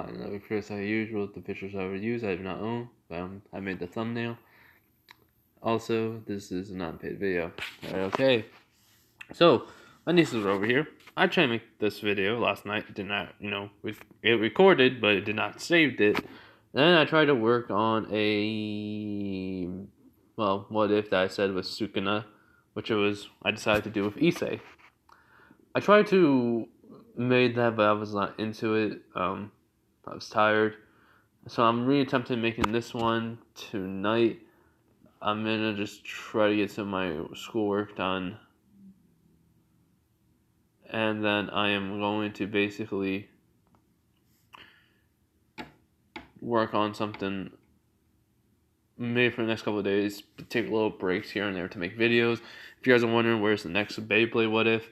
not another Chris as usual. The pictures I would use I do not own, but I made the thumbnail. Also, this is a non-paid video. Okay, so my nieces are over here. I tried to make this video last night. It did not, it recorded, but it did not save it. Then I tried to work on a, what if that I said was Sukuna, which I decided to do with Issei. I tried to make that, but I was not into it. I was tired. So I'm reattempting making this one tonight. I'm gonna just try to get some of my schoolwork done. And then I am going to basically work on something maybe for the next couple of days. Take little breaks here and there to make videos. If you guys are wondering where's the next Beyblade What If,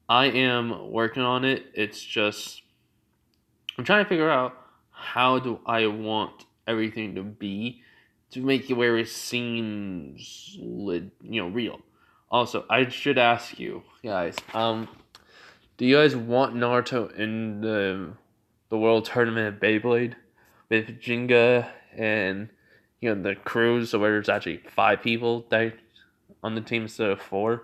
I am working on it. It's just I'm trying to figure out how do I want everything to be to make it where it seems real. Also, I should ask you guys, do you guys want Naruto in the world tournament of Beyblade with Jinga and the crews, so where there's actually 5 people that on the team instead of 4?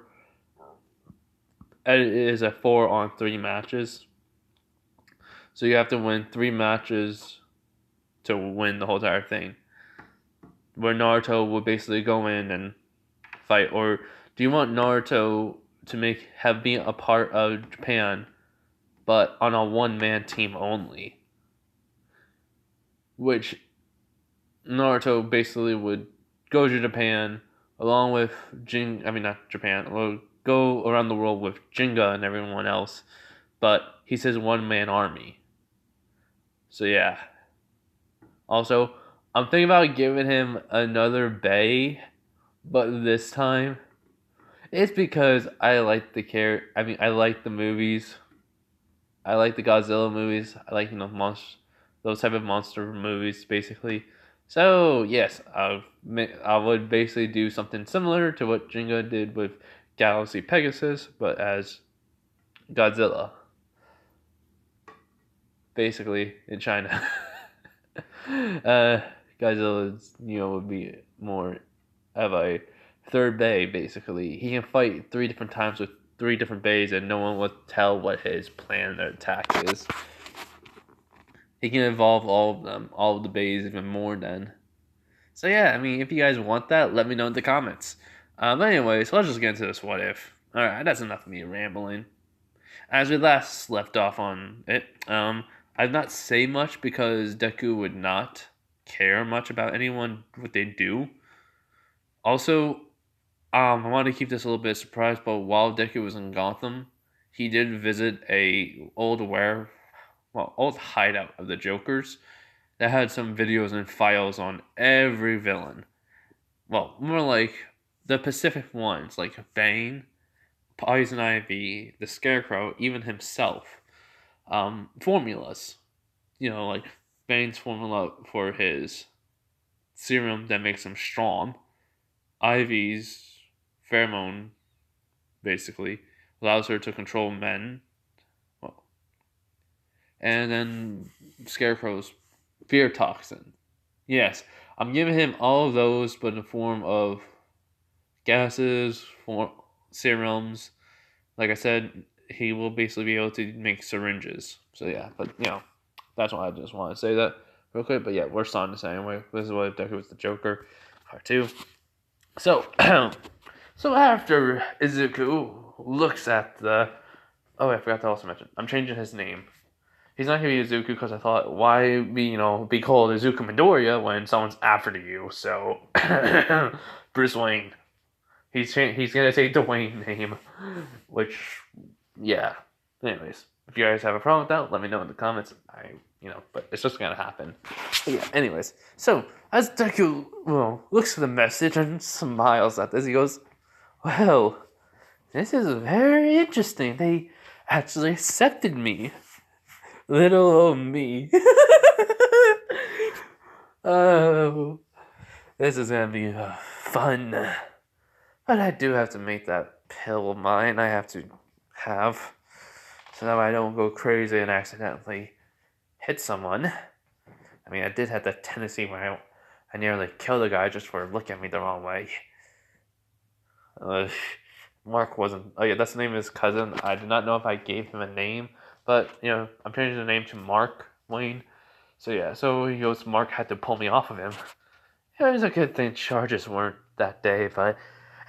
It is a 4-on-3 matches. So you have to win 3 matches to win the whole entire thing. Where Naruto would basically go in and fight. Or do you want Naruto to be a part of Japan, but on a 1-man team only? Which Naruto basically would go to Japan along with would go around the world with Jinga and everyone else, but he's his 1-man army. So yeah. Also, I'm thinking about giving him another Bay, but this time it's because I like I like the movies. I like the Godzilla movies. I like those type of monster movies basically. So yes, I would basically do something similar to what Jinga did with Galaxy Pegasus, but as Godzilla, basically in China. Godzilla's would be more of a third bay basically. He can fight 3 different times with 3 different bays, and no one would tell what his plan or attack is. He can evolve all of the bays even more then. So yeah, if you guys want that, let me know in the comments. But anyways, let's just get into this what if. Alright, that's enough of me rambling. As we last left off on it, I did not say much because Deku would not care much about anyone, what they do. Also, I wanted to keep this a little bit of surprise, but while Deku was in Gotham, he did visit a old hideout of the Jokers that had some videos and files on every villain. Well, more like the Pacific ones, like Bane, Poison Ivy, the Scarecrow, even himself. Formulas. Like Bane's formula for his serum that makes him strong. Ivy's pheromone, basically, allows her to control men. Well, and then Scarecrow's fear toxin. Yes, I'm giving him all of those, but in the form of gases, serums. Like I said, he will basically be able to make syringes. So yeah, but that's why I just want to say that real quick. But yeah, we're starting this anyway. This is what Deku was the Joker, part 2. So, so after Izuku looks at I forgot to also mention, I'm changing his name. He's not going to be Izuku because I thought, why be called Izuku Midoriya when someone's after you? So, Bruce Wayne. He's going to take the Wayne name, which, yeah. Anyways, if you guys have a problem with that, let me know in the comments. But it's just going to happen. But yeah, anyways. So, as Deku, looks at the message and smiles at this, he goes, well, this is very interesting. They actually accepted me. Little old me. Oh, this is going to be fun. But I do have to make that pill of mine I have to have, so that I don't go crazy and accidentally hit someone. I mean, I did have that tendency where I nearly killed a guy just for looking at me the wrong way. Uh, Mark wasn't. Oh yeah, that's the name of his cousin. I did not know if I gave him a name, but I'm changing the name to Mark Wayne. So yeah, so he goes. Mark had to pull me off of him. It was a good thing charges weren't that day, but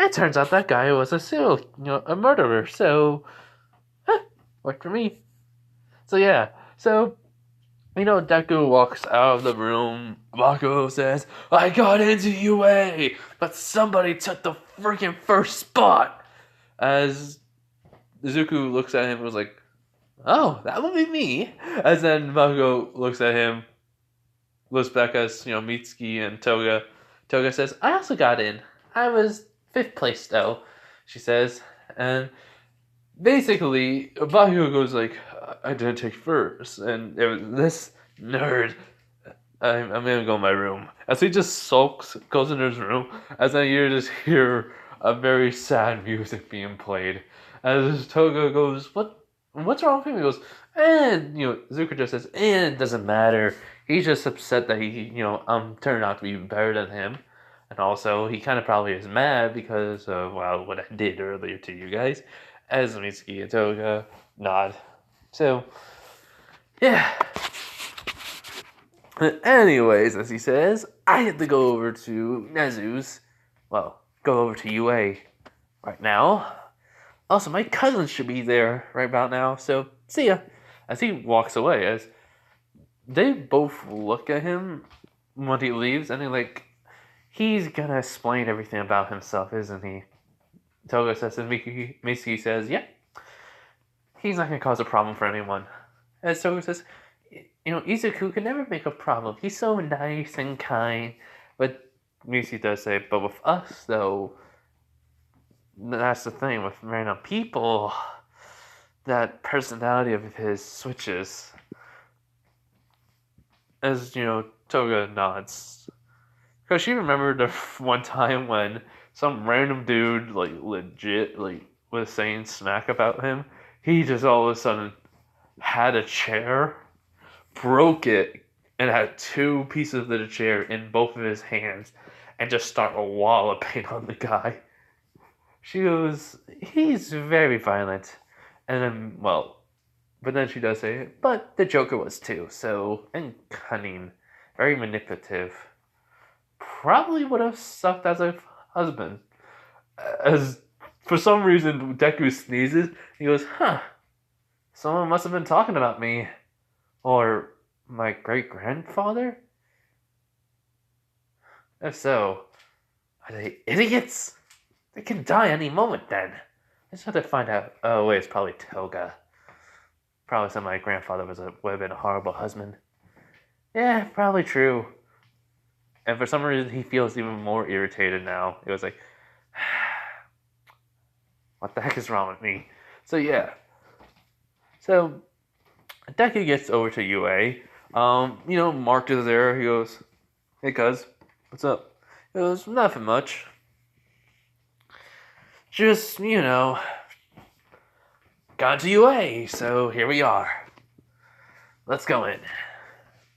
it turns out that guy was a murderer. So, worked for me. So yeah, so Deku walks out of the room. Bakugo says, "I got into UA, but somebody took the freaking first spot." As Izuku looks at him and was like, "Oh, that would be me." As then Bakugo looks at him, looks back at Mitsuki and Toga. Toga says, "I also got in. I was 5th place though," she says. And basically, Bakugo goes like, "I didn't take first," and it was this nerd. I'm gonna go in my room. As he just sulks, goes in his room, as then you just hear a very sad music being played. As Toga goes, what's wrong with him? He goes, and Zuko just says, and it doesn't matter. He's just upset that he turned out to be better than him. And also he kinda probably is mad because of what I did earlier to you guys. As Mitsuki and Toga nod. So yeah. Anyways, as he says, I had to go over to Nezu's. Well, go over to UA right now. Also, my cousin should be there right about now, so see ya. As he walks away, as they both look at him when he leaves, and they're like, he's gonna explain everything about himself, isn't he? Toga says, and Miki says, yeah, he's not gonna cause a problem for anyone. As Toga says, Izuku can never make a problem. He's so nice and kind. But Miki does say, but with us, though, that's the thing. With random people, that personality of his switches. As, Toga nods. Because she remembered the one time when some random dude, legit, was saying smack about him. He just all of a sudden had a chair, broke it, and had 2 pieces of the chair in both of his hands, and just start walloping on the guy. She goes, he's very violent. And then, but then she does say, but the Joker was too, and cunning, very manipulative. Probably would have sucked as a husband. As, for some reason, Deku sneezes, he goes, huh, someone must have been talking about me. Or my great-grandfather? If so, are they idiots? They can die any moment then. I just have to find out. Oh wait, it's probably Toga. Probably said my grandfather would have been a horrible husband. Yeah, probably true. And for some reason, he feels even more irritated now. It was like, what the heck is wrong with me? So yeah. So Deku gets over to UA. Mark is there. He goes, hey, cuz, what's up? He goes, nothing much. Just, got to UA, so here we are. Let's go in.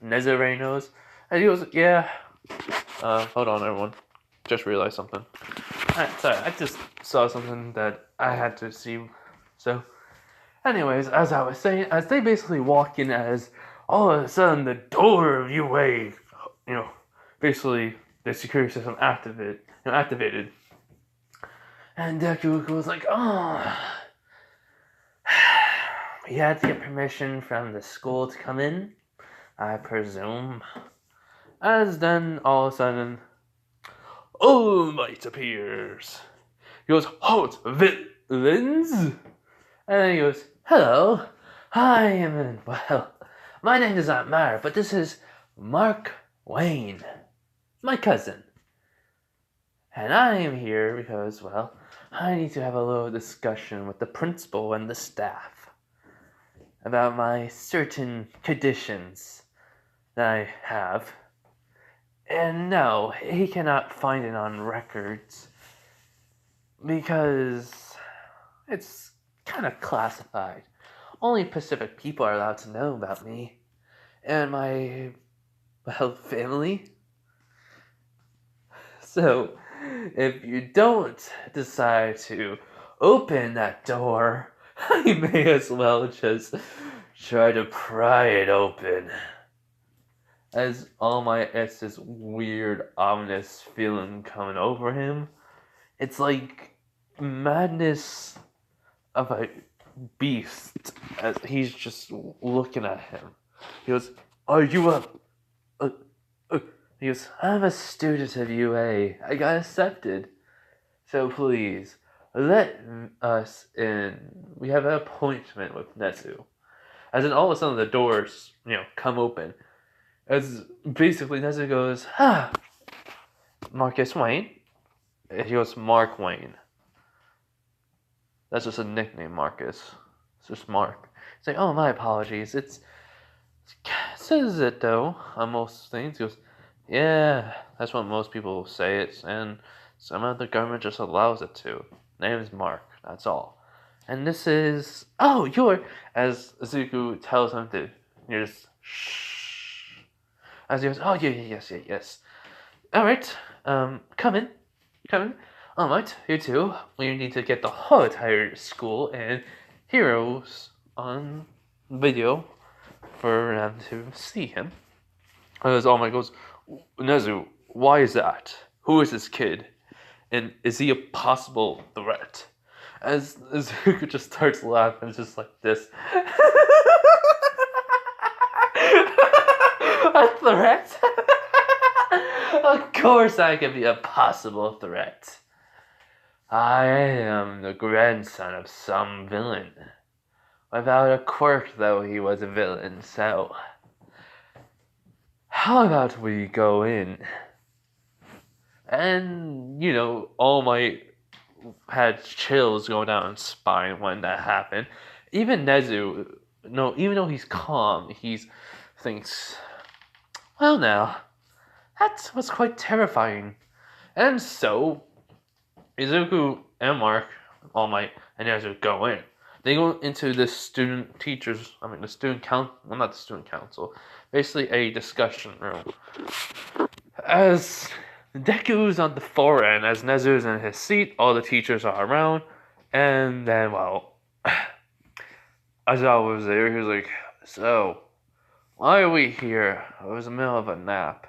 Nezu already knows. And he goes, yeah. Hold on, everyone. Just realized something. Alright, sorry, I just saw something that I had to see. So, anyways, as I was saying, as they basically walk in, as all of a sudden the door of UA, basically the security system activated. And Deku was like, oh, we had to get permission from the school to come in, I presume. As then, all of a sudden, All Might appears. He goes, halt, villains! And then he goes, hello, my name does not matter, but this is Mark Wayne, my cousin. And I am here because, I need to have a little discussion with the principal and the staff about my certain conditions that I have. And no, he cannot find it on records because it's kind of classified. Only Pacific people are allowed to know about me. and my, well, family. So, if you don't decide to open that door, I may as well just try to pry it open. As All Might, it's this weird, ominous feeling coming over him. It's like madness of a beast as he's just looking at him. He goes, "Are you a He goes, I'm a student of UA. I got accepted. So please, let us in. We have an appointment with Nezu." As in, all of a sudden, the doors, come open. As basically Nezu goes, Marcus Wayne. He goes, Mark Wayne. That's just a nickname, Marcus. It's just Mark. It's like, oh, my apologies. It says it, though, on most things. He goes, yeah, that's what most people say it, and somehow the government just allows it to. Name is Mark, that's all. And this is, as Izuku tells him to, you're just, shh. As he goes, oh, yes. Alright, come in. Alright, you two, we need to get the whole entire school and heroes on video for them to see him. As All Might goes, Nezu, why is that? Who is this kid? And is he a possible threat? As Zuko just starts laughing, it's just like this. A threat? Of course I can be a possible threat. I am the grandson of some villain. Without a quirk, though, he was a villain, so... how about we go in? And, All Might had chills going down his spine when that happened. Even Nezu, even though he's calm, he thinks, well now, that was quite terrifying. And so, Izuku and Mark, All Might, and Nezu go in. They go into the student council, well, not the student council, basically a discussion room. As Deku's on the far end, as Nezu's in his seat, all the teachers are around, and then, Aizawa was there, he was like, so, why are we here? It was the middle of a nap.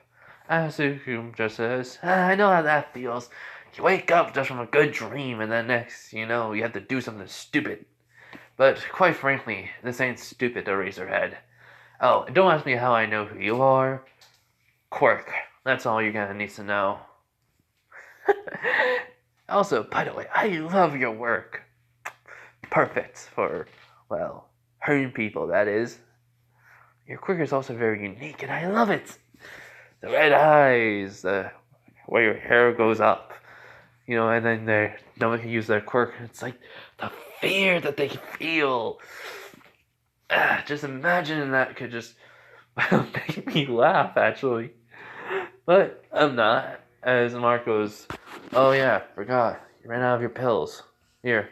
And Izuku just says, I know how that feels. You wake up just from a good dream, and then next, you have to do something stupid. But quite frankly, this ain't stupid, Eraserhead. Oh, don't ask me how I know who you are. Quirk. That's all you're gonna need to know. Also, by the way, I love your work. Perfect for, hurting people, that is. Your quirk is also very unique, and I love it. The red eyes, the way your hair goes up. And then no one can use their quirk. It's like the fear that they feel. Just imagining that could just make me laugh, actually. But I'm not. As Mark goes, oh yeah, forgot. You ran out of your pills. Here.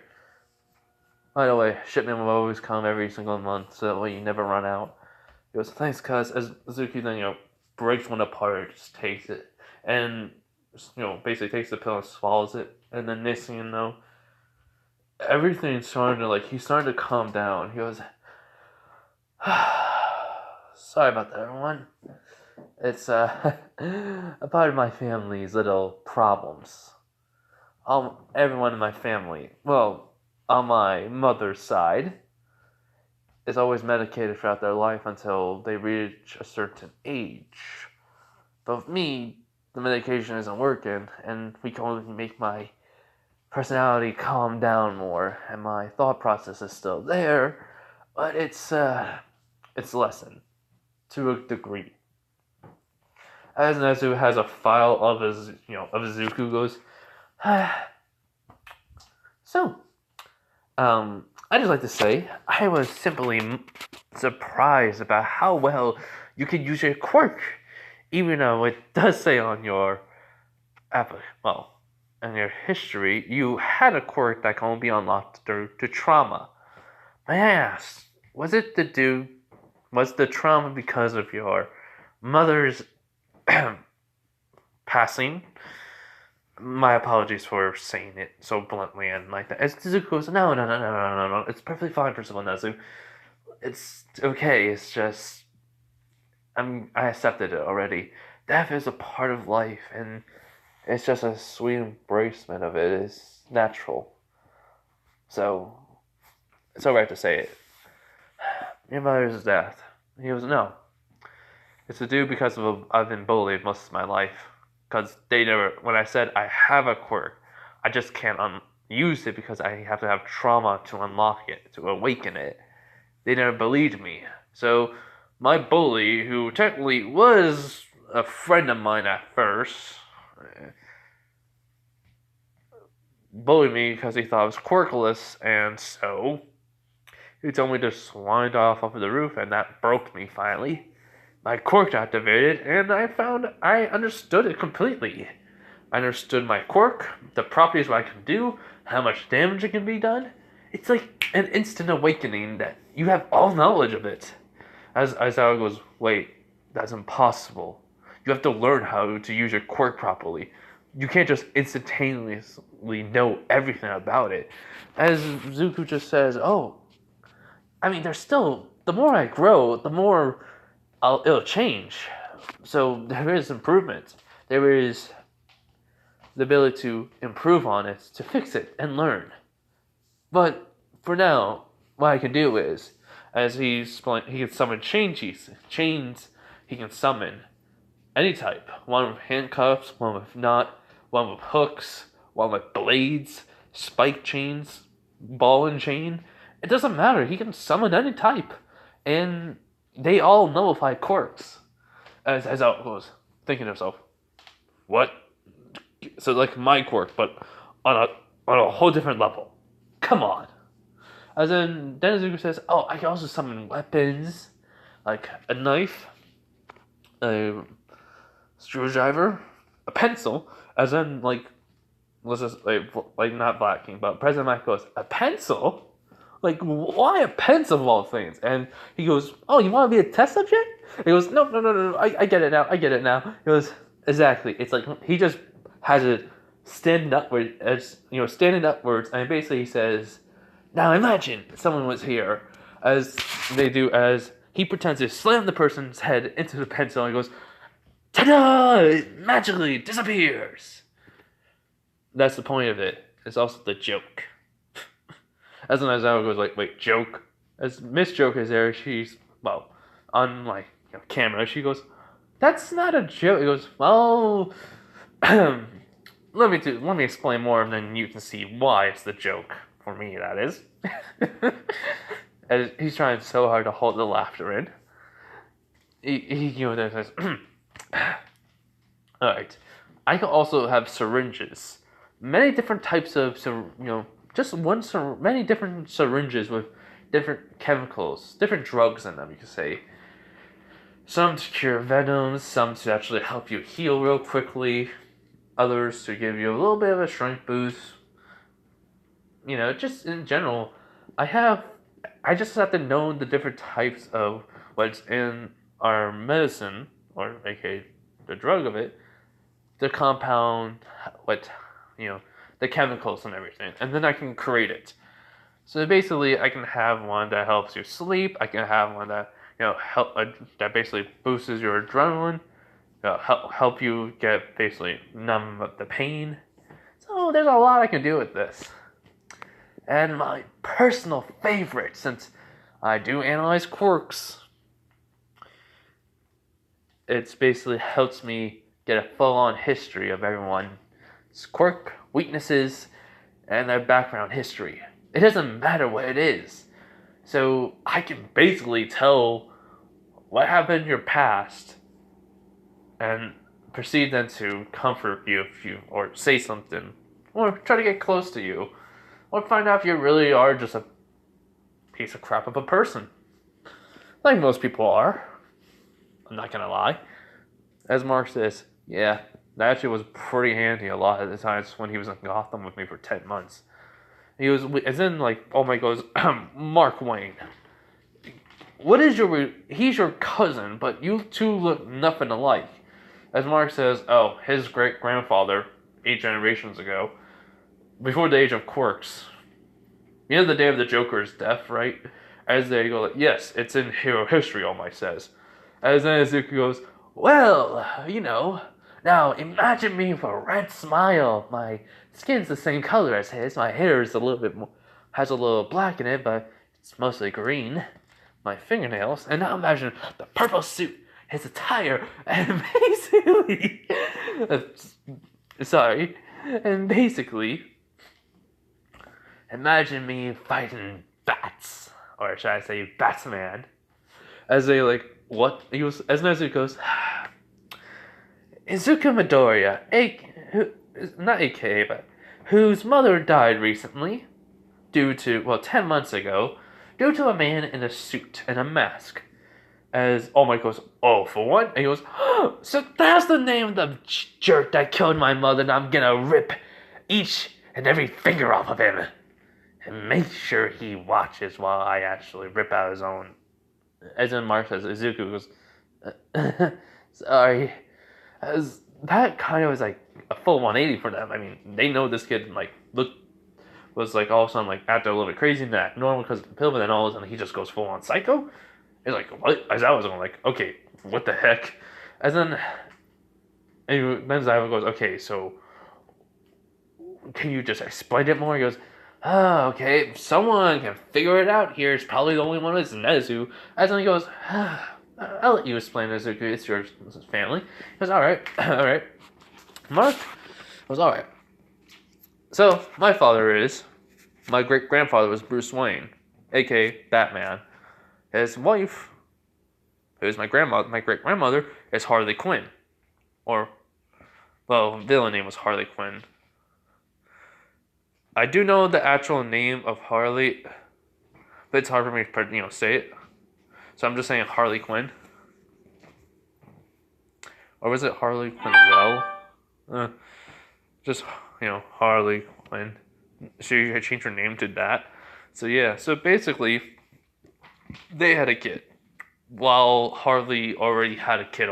By the way, shipment will always come every single month, so that way you never run out. He goes, thanks, cuz. As Zuki then, breaks one apart, just takes it. And basically takes the pill and swallows it, and then next thing you know, everything's starting to, he's starting to calm down. He goes, sorry about that, everyone. It's, a part of my family's little problems. Everyone in my family, on my mother's side, is always medicated throughout their life until they reach a certain age. But with me, the medication isn't working, and we can only make my personality calm down more, and my thought process is still there, but it's lessened to a degree. As Nezu has a file of his, of Izuku goes, so, I just like to say, I was simply surprised about how well you can use your quirk. Even though it does say on your in your history, you had a quirk that can only be unlocked due to trauma. May I ask, was it to do Was the trauma because of your mother's passing? My apologies for saying it so bluntly and like that. As Zuko goes, no. It's perfectly fine for someone else. It's okay. It's just I accepted it already. Death is a part of life, and it's just a sweet embracement of it. It's natural. So it's alright to say it. Your mother's death. He goes, no. It's to do because I've been bullied most of my life. Because they never, when I said I have a quirk, I just can't use it because I have to have trauma to unlock it, to awaken it. They never believed me. So my bully, who technically was a friend of mine at first, bullied me because he thought I was quirkless, and so he told me to slide off of the roof, and that broke me finally. My quirk activated, and I found I understood it completely. I understood my quirk, the properties what I can do, how much damage it can be done. It's like an instant awakening that you have all knowledge of it. As Aizawa goes, wait, that's impossible. You have to learn how to use your quirk properly. You can't just instantaneously know everything about it. As Zuko just says, oh, I mean, there's still, the more I grow, the more it'll change. So there is improvement. There is the ability to improve on it, to fix it, and learn. But for now, what I can do is, as he can summon chains he can summon any type. One with handcuffs, one with not, one with hooks, one with blades, spike chains, ball and chain. It doesn't matter. He can summon any type. And they all nullify quirks. As Aizawa goes, thinking to himself, what? So like my quirk, but on a whole different level. Come on. As then Zuko says, oh, I can also summon weapons, like a knife, a screwdriver, a pencil. As then like, let's just like not Black King, but President Mike goes, a pencil? Like, why a pencil of all things? And he goes, oh, you want to be a test subject? He goes, no, I get it now. He goes, exactly. It's like, he just has it standing upwards, and basically he says, now imagine someone was here, as they do, as he pretends to slam the person's head into the pencil, and he goes, ta-da! It magically disappears. That's the point of it. It's also the joke. As an Aizawa goes like, wait, joke? As Miss Joke is there, she's, well, on like camera, she goes, that's not a joke. He goes, well, let me explain more, and then you can see why it's the joke. For me, that is. As he's trying so hard to hold the laughter in. He says, alright. I can also have syringes. Many different types of, many different syringes with different chemicals, different drugs in them, you could say. Some to cure venoms, some to actually help you heal real quickly, others to give you a little bit of a strength boost. Just in general, I just have to know the different types of what's in our medicine, or aka the drug of it, the compound, the chemicals and everything, and then I can create it. So basically, I can have one that helps you sleep. I can have one that that basically boosts your adrenaline, help you get basically numb the pain. So there's a lot I can do with this. And my personal favorite, since I do analyze quirks, it basically helps me get a full-on history of everyone's quirk, weaknesses, and their background history. It doesn't matter what it is. So I can basically tell what happened in your past and proceed then to comfort you or say something, or try to get close to you, or find out if you really are just a piece of crap of a person. Like most people are. I'm not gonna lie. As Mark says, yeah, that actually was pretty handy a lot of the times when he was in Gotham with me for 10 months. He was, as in, like, oh my goes, Mark Wayne. he's your cousin, but you two look nothing alike. As Mark says, oh, his great-grandfather, 8 generations ago, before the age of quirks. You know the day of the Joker's death, right? As they go, like, yes, it's in hero history, All Might says. As then Izuku goes, well, now imagine me with a red smile. My skin's the same color as his. My hair is a little bit more, has a little black in it, but it's mostly green. My fingernails, and now imagine the purple suit, his attire, and basically, and basically, imagine me fighting bats, or should I say, Batsman? As they what? He was as Nezuko goes, Izuku Midoriya, not AKA, but whose mother died recently, 10 months ago, due to a man in a suit and a mask. As All Might goes, oh, for what? And he goes, oh, so that's the name of the jerk that killed my mother, and I'm gonna rip each and every finger off of him. And make sure he watches while I actually rip out his own. As then Mark says, Izuku goes, sorry. As that kind of was like a full 180 for them. I mean, they know this kid, was all of a sudden acting a little bit crazy and not normal because of the pill, but then all of a sudden he just goes full on psycho. It's like, what? As I was going okay, what the heck? As then Zaiba goes, okay, so can you just explain it more? He goes, oh, okay, if someone can figure it out here, it's probably the only one is Nezu. As then he goes, I'll let you explain, Nezuko, it's your family. He goes, alright, alright. Mark goes, alright. So, my great-grandfather was Bruce Wayne, aka Batman. His wife, who is my great-grandmother, is Harley Quinn. Villain name was Harley Quinn. I do know the actual name of Harley, but it's hard for me to, say it. So I'm just saying Harley Quinn. Or was it Harley Quinzel? Just, Harley Quinn. She changed her name to that. So yeah, so basically, they had a kid. While Harley already had a kid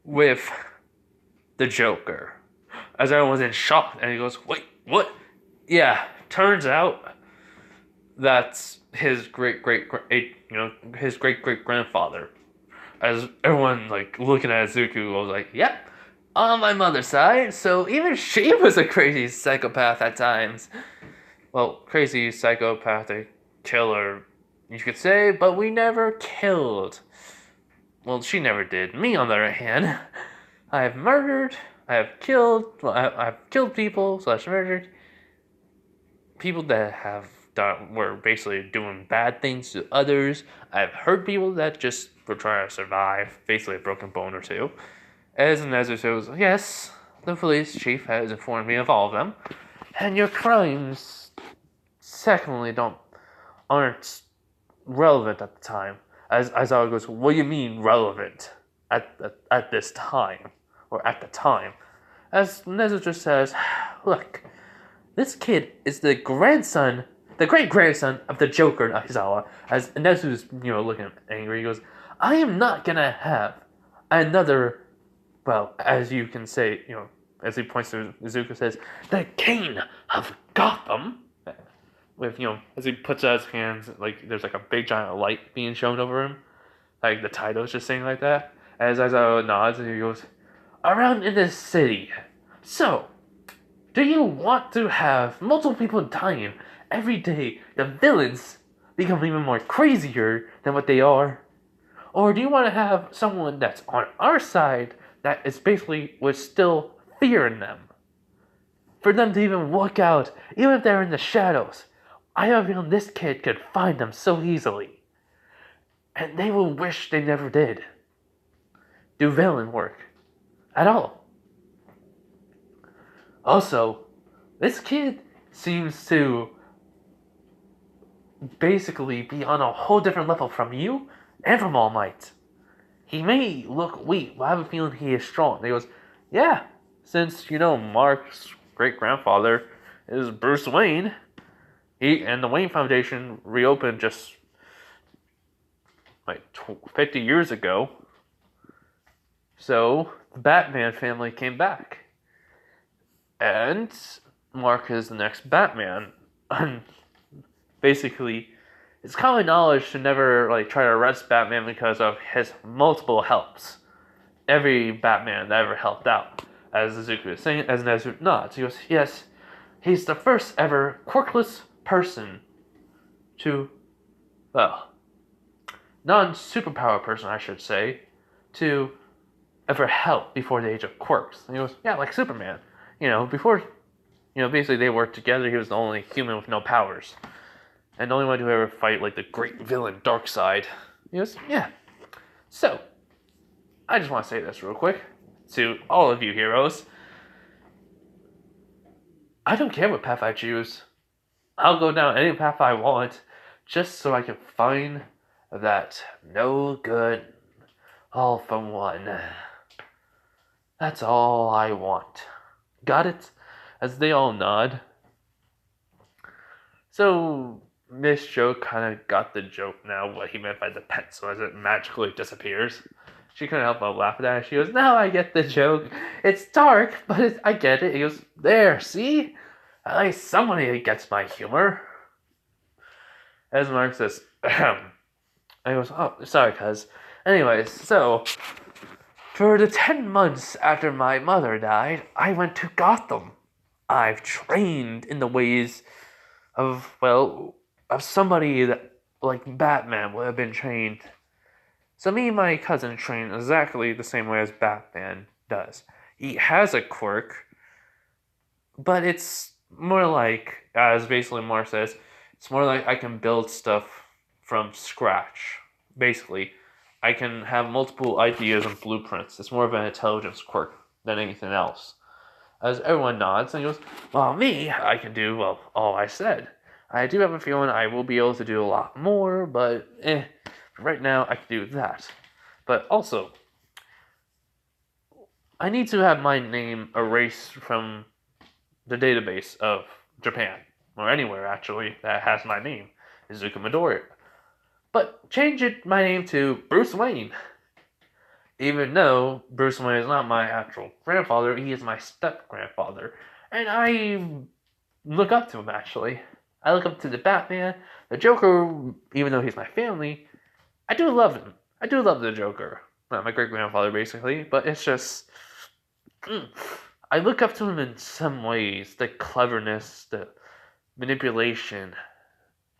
with the Joker. As everyone was in shock, and he goes, wait, what? Yeah, turns out that's his great-great-grandfather. As everyone, looking at Zuko was like, yep, on my mother's side, so even she was a crazy psychopath at times. Well, crazy psychopathic killer, you could say, but we never killed. Well, she never did. Me, on the other hand, I have killed people / murdered people that were basically doing bad things to others. I've hurt people that just were trying to survive, basically a broken bone or two. As Nezu says, yes, the police chief has informed me of all of them, and your crimes, secondly, aren't relevant at the time. As Aizawa goes, what do you mean relevant at this time, or at the time? As Nezu just says, look, this kid is the great-grandson of the Joker in Aizawa. As Nezu's, looking angry, he goes, I am not gonna have another, well, as you can say, as he points to Izuku, says, the King of Gotham. With, as he puts out his hands, there's a big giant light being shown over him. The title's just saying like that. As Aizawa nods and he goes, around in this city. So, do you want to have multiple people dying every day? The villains become even more crazier than what they are? Or do you want to have someone that's on our side that is basically with still fear in them? For them to even walk out, even if they're in the shadows. I have a feeling this kid could find them so easily. And they will wish they never did do villain work at all. Also, this kid seems to basically be on a whole different level from you and from All Might. He may look weak, but I have a feeling he is strong. And he goes, yeah, since, Mark's great-grandfather is Bruce Wayne, he and the Wayne Foundation reopened just like 50 years ago. So the Batman family came back, and Mark is the next Batman. And basically, it's common knowledge to never try to arrest Batman because of his multiple helps. Every Batman that ever helped out, as Izuku was saying, as Nezu nods. He goes, yes, he's the first ever quirkless person to, well, non-superpower person, I should say, to ever help before the age of quirks. And he goes, yeah, like Superman. Before, basically they worked together. He was the only human with no powers. And the only one to ever fight, the great villain, Darkseid. He goes, yeah. So, I just want to say this real quick to all of you heroes. I don't care what path I choose. I'll go down any path I want just so I can find that no good all from one. That's all I want. Got it? As they all nod. So, Miss Jo kind of got the joke now, what he meant by the pencil as it magically disappears. She couldn't help but laugh at that. She goes, now I get the joke. It's dark, but I get it. He goes, there, see? At least somebody gets my humor. As Mark says, I goes, oh, sorry, cuz. Anyways, so, for the 10 months after my mother died, I went to Gotham. I've trained in the ways of somebody that, like Batman, would have been trained. So me and my cousin train exactly the same way as Batman does. He has a quirk, but it's more like, as basically Mark says, it's more like I can build stuff from scratch. Basically, I can have multiple ideas and blueprints. It's more of an intelligence quirk than anything else. As everyone nods and goes, well, me, I can do, all I said. I do have a feeling I will be able to do a lot more, but right now I can do that. But also, I need to have my name erased from the database of Japan, or anywhere actually, that has my name, Izuku Midori. But change my name to Bruce Wayne. Even though Bruce Wayne is not my actual grandfather, he is my step-grandfather. And I look up to him, actually. I look up to the Batman, the Joker, even though he's my family. I do love him. I do love the Joker. Not my great-grandfather, basically, but it's just... I look up to him in some ways. The cleverness, the manipulation,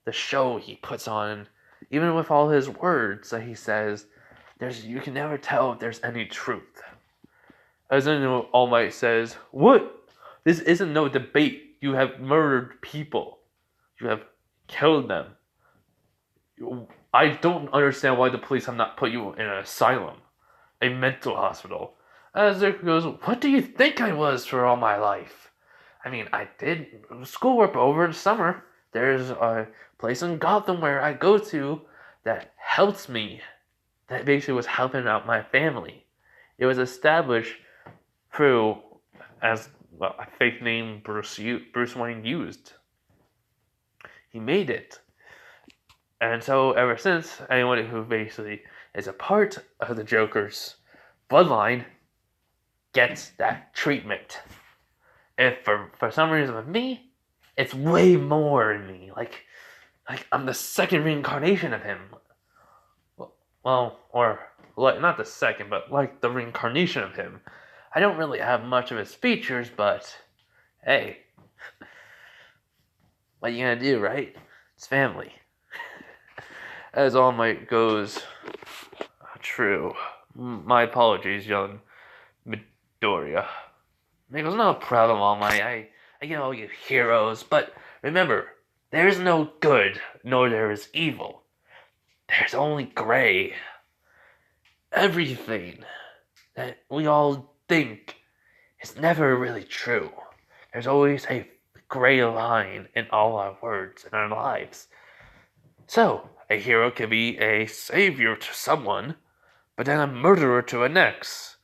the show he puts on, even with all his words that he says, you can never tell if there's any truth. As in All Might says, what? This isn't no debate. You have murdered people. You have killed them. I don't understand why the police have not put you in an asylum, a mental hospital. As Zuko goes, what do you think I was for all my life? I mean, I did schoolwork over the summer. There's a place in Gotham where I go to that helps me. That basically was helping out my family. It was established through, as a fake name Bruce Wayne used. He made it. And so ever since, anyone who basically is a part of the Joker's bloodline gets that treatment. If for some reason with me, it's way more in me. Like I'm the second reincarnation of him. Well, or not the second, but like the reincarnation of him. I don't really have much of his features, but hey, what you gonna do, right? It's family. As All Might goes, true. My apologies, young Midoriya. He goes, no problem, All Might. I get all you heroes, but remember, there is no good, nor there is evil. There's only gray. Everything that we all think is never really true. There's always a gray line in all our words in our lives. So, a hero can be a savior to someone, but then a murderer to the next.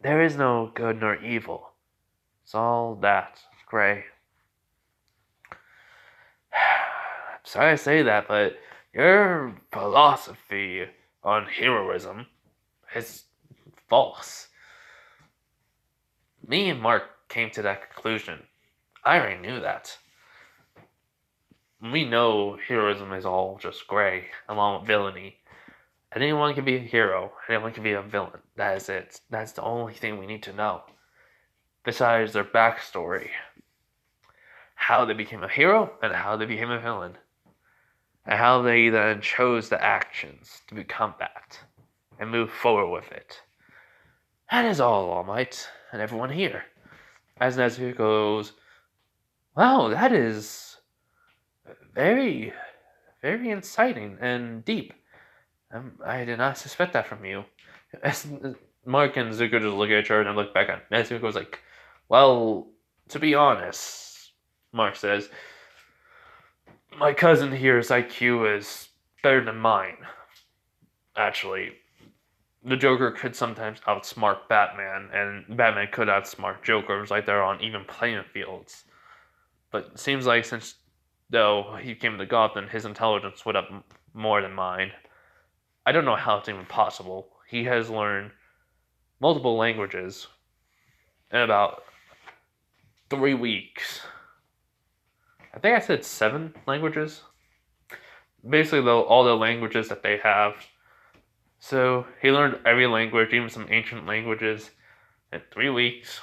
There is no good nor evil. It's all that gray. I'm sorry to say that, but Your philosophy on heroism is false. Me and Mark came to that conclusion. I already knew that. We know heroism is all just gray, along with villainy. Anyone can be a hero, anyone can be a villain. That is it. That's the only thing we need to know. Besides their backstory, how they became a hero and how they became a villain, and how they then chose the actions to become that and move forward with it. That is all Might and everyone here. As Nezuko goes, wow, that is very, very inciting and deep. I did not suspect that from you. As Mark and Zuko just look at each other and look back at Nezuko goes like, well, to be honest, Mark says, my cousin here's IQ is better than mine. Actually, the Joker could sometimes outsmart Batman, and Batman could outsmart Jokers like they're on even playing fields. But it seems like since though he came to Gotham, his intelligence went up more than mine. I don't know how it's even possible. He has learned multiple languages in about 3 weeks. I think I said 7 languages. Basically, though, all the languages that they have. So he learned every language, even some ancient languages, in 3 weeks.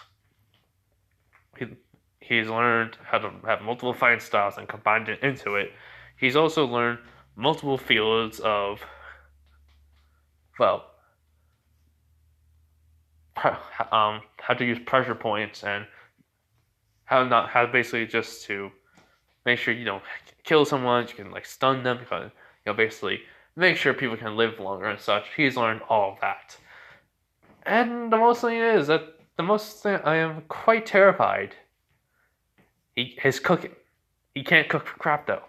He's learned how to have multiple fighting styles and combined it into it. He's also learned multiple fields of, well, how to use pressure points and how basically just to make sure you don't kill someone. You can like stun them, basically make sure people can live longer and such. He's learned all of that. And the most thing is that I am quite terrified. His cooking. He can't cook for crap though.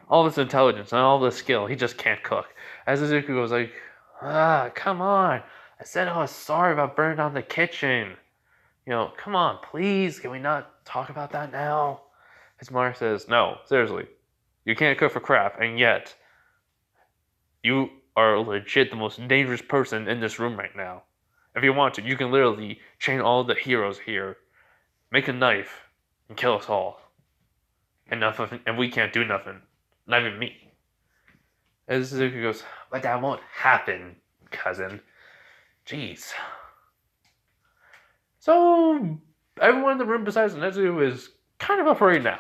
All his intelligence and all the skill, he just can't cook. As Izuku goes like, come on. I said I was sorry about burning down the kitchen. Come on, please. Can we not talk about that now? His mother says, no, seriously. You can't cook for crap, and yet you are legit the most dangerous person in this room right now. If you want to, you can literally chain all the heroes here, make a knife, and kill us all. And we can't do nothing. Not even me. And Suzuki goes, but that won't happen, cousin. Jeez. So, everyone in the room besides Nezu is kind of afraid now.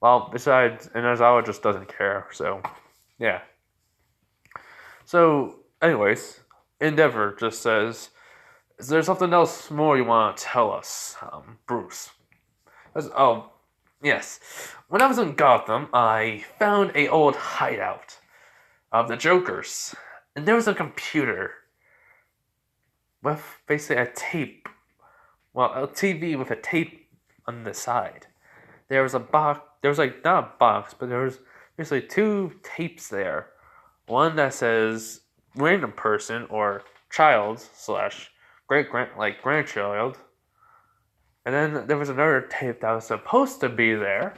Well, besides, and Ozawa just doesn't care, so, yeah. So, anyways, Endeavor just says, is there something else more you want to tell us, Bruce? Oh, yes. When I was in Gotham, I found an old hideout of the Jokers. And there was a computer with basically a tape. Well, a TV with a tape on the side. There was a box. There was not a box, but there was basically 2 tapes there. One that says random person or child / grandchild. And then there was another tape that was supposed to be there,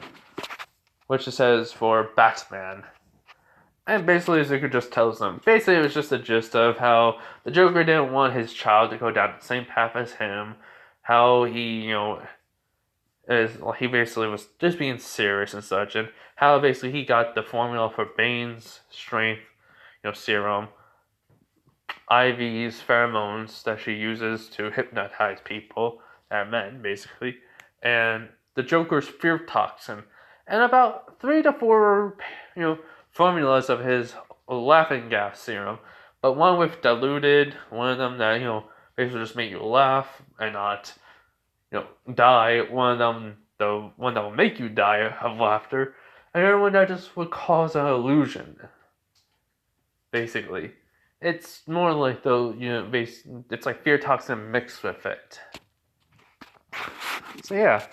which it says for Batman. And basically, Zuko just tells them. Basically, it was just a gist of how the Joker didn't want his child to go down the same path as him. How he, he basically was just being serious and such. And how basically he got the formula for Bane's strength, serum, Ivy's pheromones that she uses to hypnotize people, that are men, basically, and the Joker's fear toxin, and about 3 to 4, formulas of his laughing gas serum, but one with diluted, one of them that, basically just make you laugh and not, die, one of them, the one that will make you die of laughter, and another one that just would cause an illusion, basically. It's more like, though, it's like fear toxin mixed with it. So yeah,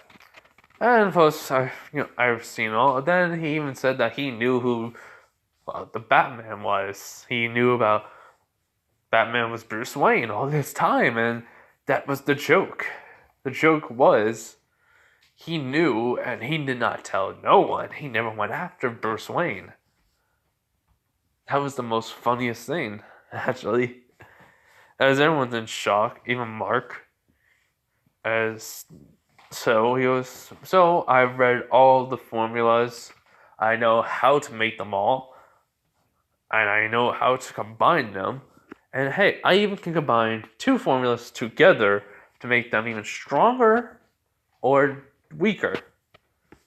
and folks, I've seen all. Then he even said that he knew who the Batman was. He knew about Batman was Bruce Wayne all this time, and that was the joke. The joke was he knew and he did not tell no one. He never went after Bruce Wayne. That was the most funniest thing, actually. As everyone's in shock, even Mark. As so he was. So I've read all the formulas. I know how to make them all, and I know how to combine them. And hey, I even can combine two formulas together to make them even stronger or weaker,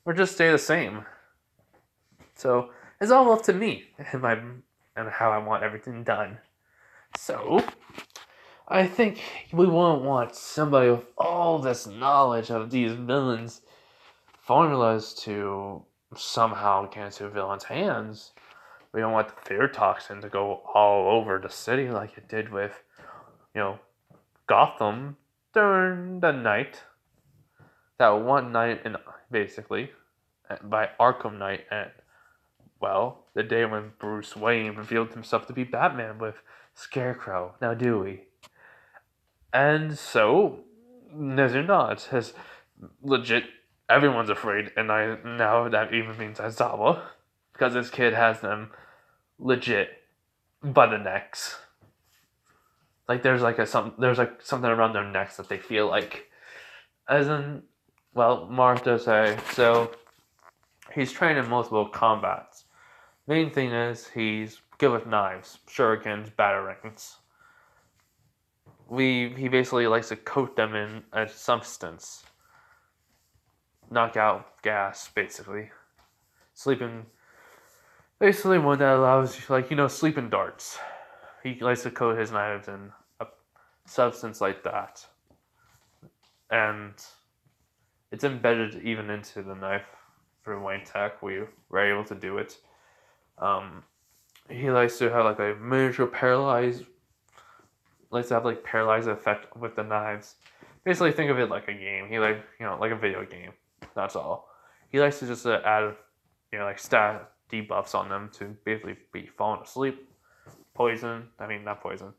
or just stay the same. So it's all up to me and how I want everything done. So I think we won't want somebody with all this knowledge of these villains' formulas to somehow get into a villain's hands. We don't want the fear toxin to go all over the city like it did with, Gotham during the night. That one night, basically, by Arkham Knight, and, well, the day when Bruce Wayne revealed himself to be Batman with Scarecrow, now Dewey. And so, as you're not, has legit, everyone's afraid, and now that even means Aizawa, because this kid has them legit by the necks. Like there's something around their necks that they feel like, as in, well, Martha say so. He's trained in multiple combats. Main thing is he's good with knives, shurikens, batarangs. He basically likes to coat them in a substance, knock out gas, basically. Sleeping, basically one that allows you, sleeping darts. He likes to coat his knives in a substance like that, and it's embedded even into the knife. Through Wayne Tech, we were able to do it. He likes to have like a miniature paralyzed. Likes to have like paralyzed effect with the knives. Basically, think of it like a game. He like a video game. That's all. He likes to just add like stat debuffs on them to basically be falling asleep, not poison,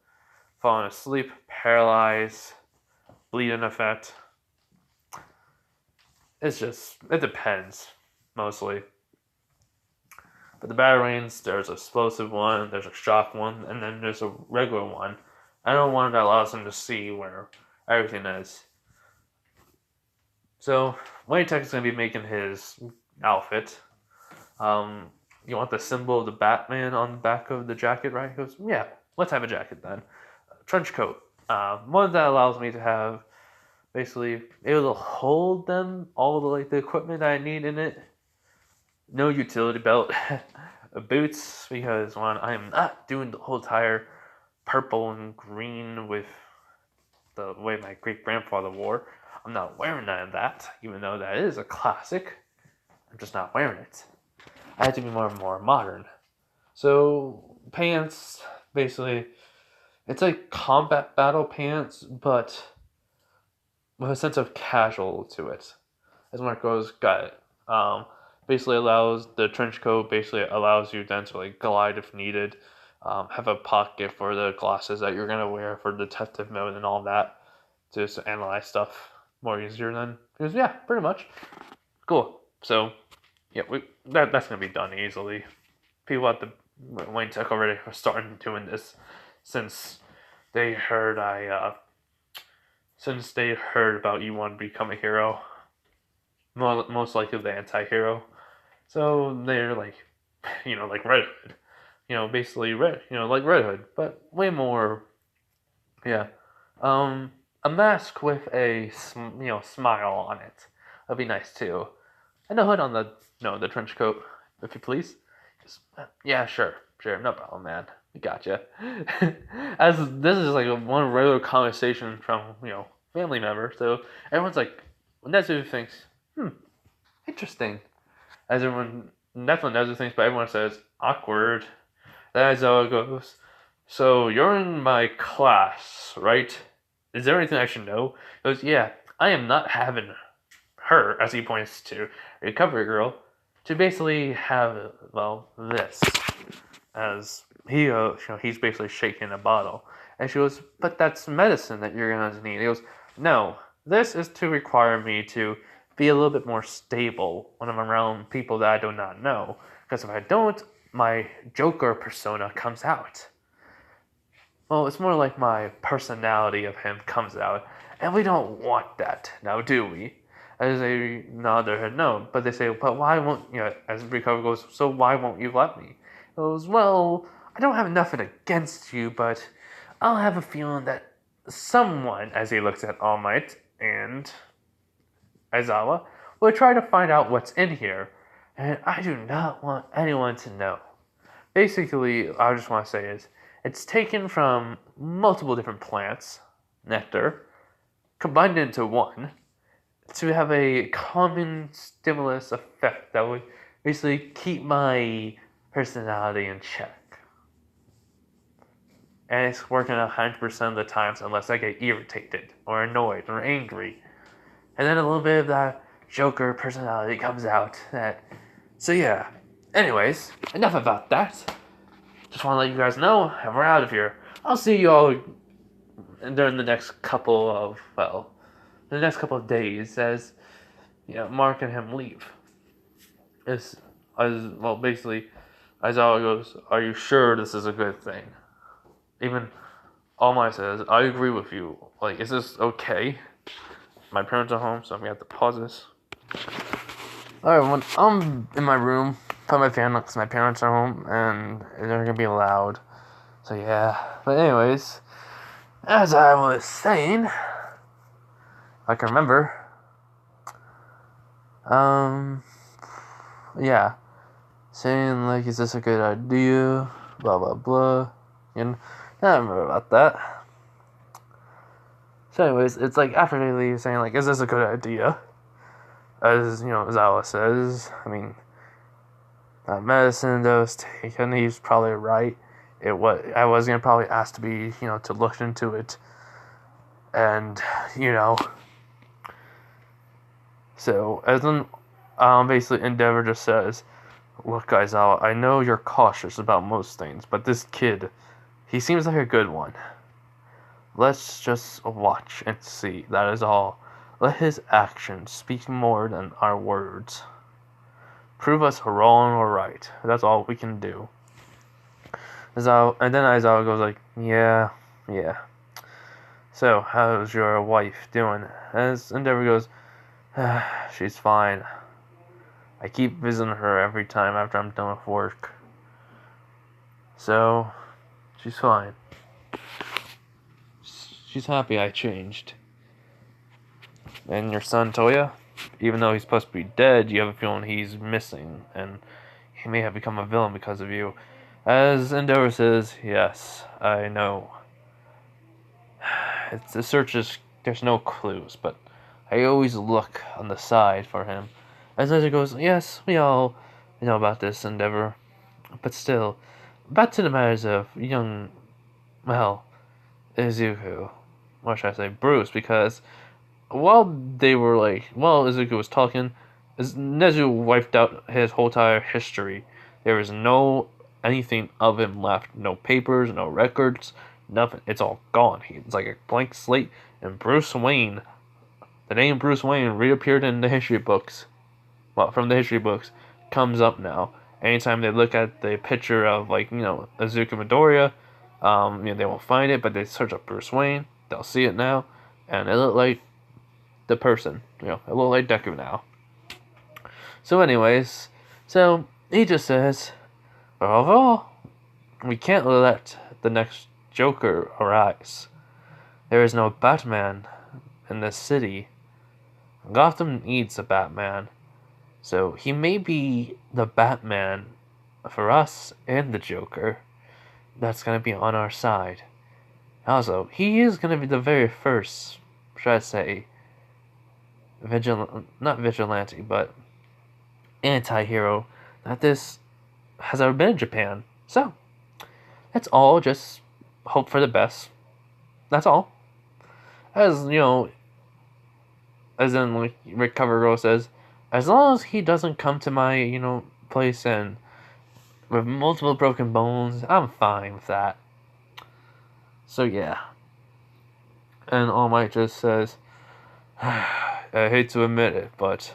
falling asleep, paralyzed, bleeding effect. It depends mostly. But the batarangs, there's an explosive one, there's a shock one, and then there's a regular one. I don't want that allows him to see where everything is. So Wayne Tech is going to be making his outfit. You want the symbol of the Batman on the back of the jacket, right? He goes, yeah, let's have a jacket then. Trench coat. One that allows me to have basically able to hold them, all the equipment I need in it. No utility belt. Boots, because when I am not doing the whole entire purple and green with the way my great grandfather wore. I'm not wearing none of that, even though that is a classic. I'm just not wearing it. I have to be more and more modern. So pants, basically, it's like combat battle pants, but with a sense of casual to it. As Mark goes, got it. Basically allows the trench coat. Basically allows you then to glide if needed. Have a pocket for the glasses that you're gonna wear for detective mode and all that, to just analyze stuff more easier than. Because yeah, pretty much. Cool. So yeah, that's gonna be done easily. People at the Wayne Tech already are starting doing this since they heard about you want to become a hero. Most likely the anti-hero. So they're like Red Hood. Basically like Red Hood, but way more, yeah. A mask with a smile on it would be nice too, and a hood on the trench coat, if you please. Yeah, sure, no problem, man. We gotcha. As this is one regular conversation from family member, so everyone's like, when Nezu thinks, interesting. That's when Nezu thinks, but everyone says awkward. That's how it goes. So you're in my class, right? Is there anything I should know? He goes, yeah, I am not having her, as he points to Recovery Girl, to basically have, this. As he's basically shaking a bottle. And she goes, but that's medicine that you're going to need. He goes, no, this is to require me to be a little bit more stable when I'm around people that I do not know. Because if I don't, my Joker persona comes out. Well, it's more like my personality of him comes out, and we don't want that, now do we? As they nod their head, no. But they say, but why won't, as Recover goes, so why won't you let me? He goes, well, I don't have nothing against you, but I'll have a feeling that someone, as he looks at All Might and Aizawa, will try to find out what's in here, and I do not want anyone to know. Basically, I just want to say is, it's taken from multiple different plants, nectar, combined into one, to have a common stimulus effect that would basically keep my personality in check. And it's working 100% of the times unless I get irritated or annoyed or angry. And then a little bit of that Joker personality comes out. So yeah. Anyways, enough about that. Just want to let you guys know, and we're out of here. I'll see you all during the next couple of days as Mark and him leave. Basically, Aizawa goes, are you sure this is a good thing? Even All Might says, I agree with you. Like, is this okay? My parents are home, so I'm gonna have to pause this. Alright, when I'm in my room, put my fan on because my parents are home and they're gonna be loud. So yeah. But anyways, as I was saying, I can remember. Yeah. Saying like, is this a good idea? Blah blah blah. And I remember about that. So anyways, it's like after they leave saying like, is this a good idea? As Zawa says, I mean, medicine that was taken, he's probably right. I was gonna probably ask to be, to look into it, and so as in, basically Endeavor just says, look, guys, I know you're cautious about most things, but this kid, he seems like a good one. Let's just watch and see. That is all. Let his actions speak more than our words. Prove us wrong or right. That's all we can do. And then Aizawa goes like, yeah. So, how's your wife doing? As Endeavor goes, she's fine. I keep visiting her every time after I'm done with work. So, she's fine. She's happy I changed. And your son, Toya? Even though he's supposed to be dead, you have a feeling he's missing, and he may have become a villain because of you. As Endeavor says, yes, I know. The search there's no clues, but I always look on the side for him. As Ezra goes, yes, we all know about this Endeavor. But still, back to the matters of Izuku. What should I say? Bruce, because while Izuku was talking, Nezu wiped out his whole entire history. There is no anything of him left. No papers, no records, nothing. It's all gone. It's like a blank slate. And Bruce Wayne, the name Bruce Wayne reappeared in the history books. Well, from the history books, comes up now. Anytime they look at the picture of Izuku Midoriya, they won't find it, but they search up Bruce Wayne, they'll see it now, and it looked like the person. It looked like Deku now. So anyways, he just says, overall, we can't let the next Joker arise. There is no Batman in this city. Gotham needs a Batman. So he may be the Batman for us and the Joker that's going to be on our side. Also, he is going to be the very first, should I say, not vigilante, but anti-hero that this has ever been in Japan. So, that's all. Just hope for the best. That's all. As Rick Covergirl says, as long as he doesn't come to my, place and with multiple broken bones, I'm fine with that. So yeah. And All Might just says, I hate to admit it, but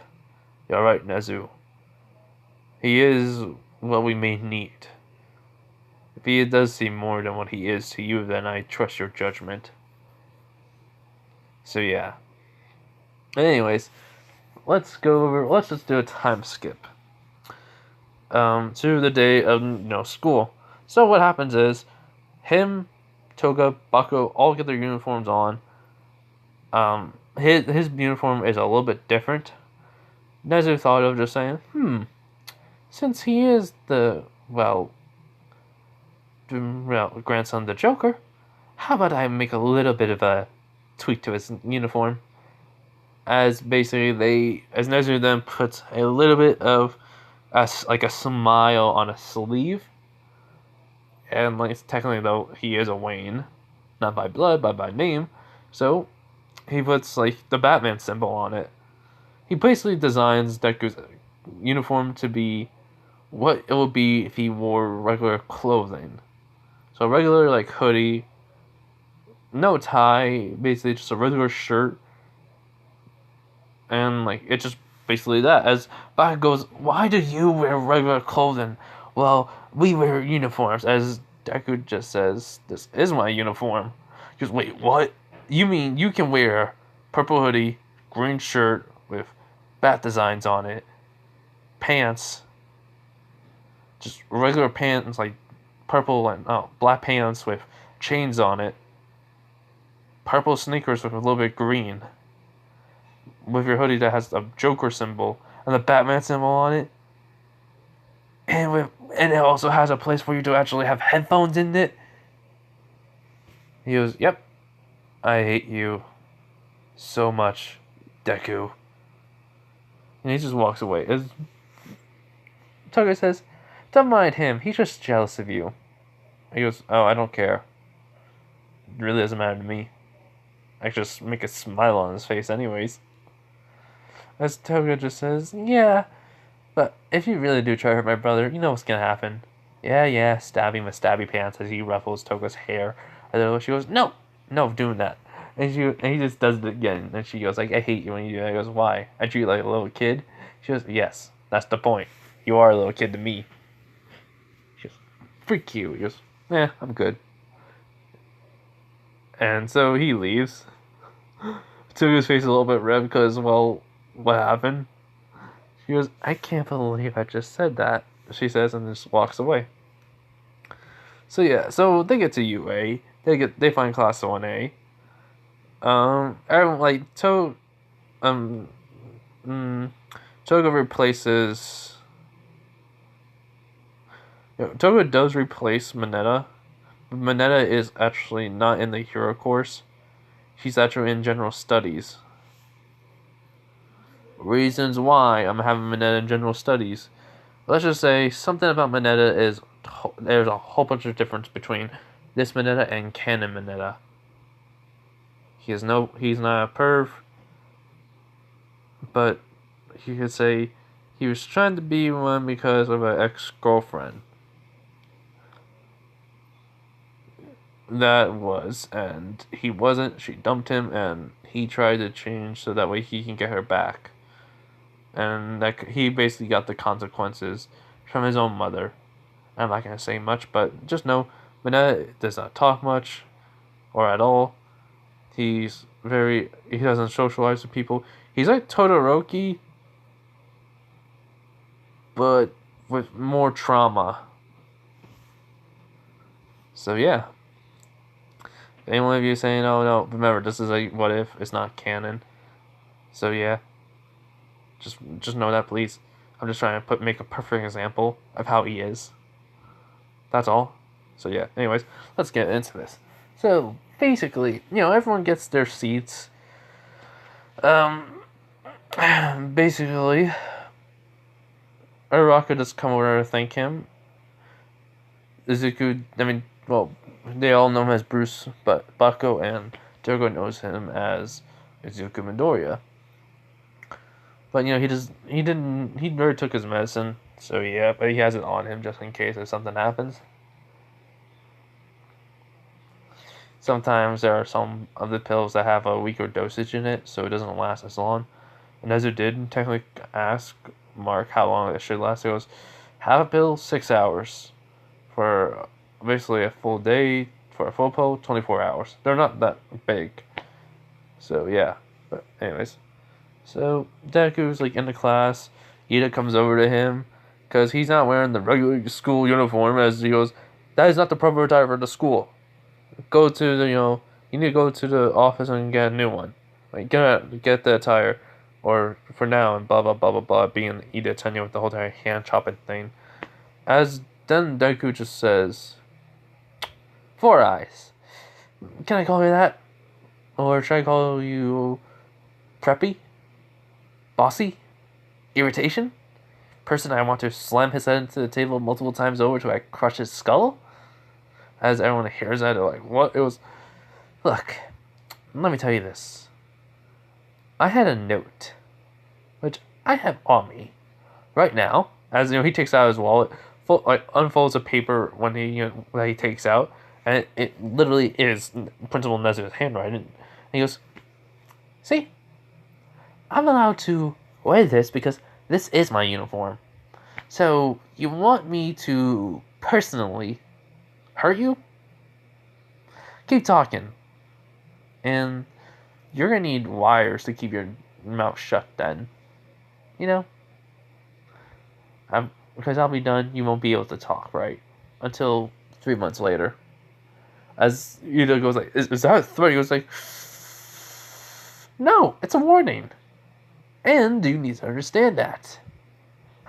you're right, Nezu. He is what we may need. If he does seem more than what he is to you, then I trust your judgment. So yeah. Anyways, let's just do a time skip. To the day of school. So what happens is him, Toga, Bakugo all get their uniforms on. His uniform is a little bit different. Nezu thought of just saying, since he is the grandson of the Joker, how about I make a little bit of a tweak to his uniform? As Nezu then puts a little bit of a smile on a sleeve, and technically though he is a Wayne, not by blood but by name, so he puts the Batman symbol on it. He basically designs Deku's uniform to be what it would be if he wore regular clothing. So regular hoodie, no tie, basically just a regular shirt, and it's just basically that. As Baka goes, why do you wear regular clothing? Well, we wear uniforms. As Deku just says, this is my uniform. He goes, wait, what? You mean you can wear purple hoodie, green shirt with bat designs on it, pants, just regular pants, purple and black pants with chains on it, purple sneakers with a little bit green, with your hoodie that has a Joker symbol and the Batman symbol on it, and it also has a place for you to actually have headphones in it. He goes, yep, I hate you so much, Deku. And he just walks away. As Toga says, don't mind him, he's just jealous of you. He goes, oh, I don't care. It really doesn't matter to me. I just make a smile on his face anyways. As Toga just says, yeah, but if you really do try to hurt my brother, you know what's gonna happen. Yeah, stabbing with stabby pants as he ruffles Toga's hair. And then she goes, no, doing that. And he just does it again. And she goes, I hate you when you do that. He goes, why? I treat you like a little kid? She goes, yes, that's the point. You are a little kid to me. She goes, freak you. He goes, I'm good. And so he leaves. Toga's face is a little bit red because, what happened? She goes, I can't believe I just said that, she says, and just walks away. So yeah, so they get to UA. They find class 1A. Everyone Toga replaces. Toga does replace Mineta. But Mineta is actually not in the hero course. She's actually in general studies. Reasons why I'm having Mineta in general studies. Let's just say something about Mineta is there's a whole bunch of difference between this Mineta and canon Mineta. He's not a perv, but you could say he was trying to be one because of an ex-girlfriend. And he wasn't. She dumped him, and he tried to change so that way he can get her back. And he basically got the consequences from his own mother. I'm not gonna say much, but just know Mineta does not talk much, or at all. He doesn't socialize with people. He's like Todoroki, but with more trauma. So yeah. Any one of you saying, oh no, remember this is a what if, it's not canon. So yeah. Just know that, please. I'm just trying to make a perfect example of how he is. That's all. So yeah, anyways, let's get into this. So basically, everyone gets their seats. Basically, Uraraka just come over to thank him. Izuku, they all know him as Bruce, but Bako and Togo knows him as Izuku Midoriya. But he already took his medicine, so yeah, but he has it on him just in case if something happens. Sometimes there are some of the pills that have a weaker dosage in it, so it doesn't last as long. Nezu did technically ask Mark how long this should last. He goes, half a pill, 6 hours. For basically a full day, for a full pill, 24 hours. They're not that big. So, yeah. But, anyways. So, Deku's like in the class. Ida comes over to him because he's not wearing the regular school uniform. As he goes, that is not the proper attire for the school. Go to the, you need to go to the office and get a new one. Like, get the attire. Or for now, and blah blah blah blah blah, being Ida tenure with the whole entire hand chopping thing. As then Deku just says, Four Eyes. Can I call you that? Or should I call you Preppy? Bossy? Irritation? Person I want to slam his head into the table multiple times over till I crush his skull? As everyone hears that, they're like, what? It was... Look, let me tell you this. I had a note, which I have on me right now. As he takes out his wallet, unfolds a paper when that he takes out, and it literally is Principal Nezu's handwriting. And he goes, "See, I'm allowed to wear this because this is my uniform. So you want me to personally hurt you? Keep talking, and you're gonna need wires to keep your mouth shut. Then, because I'll be done. You won't be able to talk, right? Until 3 months later." As Ida goes like, is that a threat? He goes like, no, it's a warning. And you need to understand that.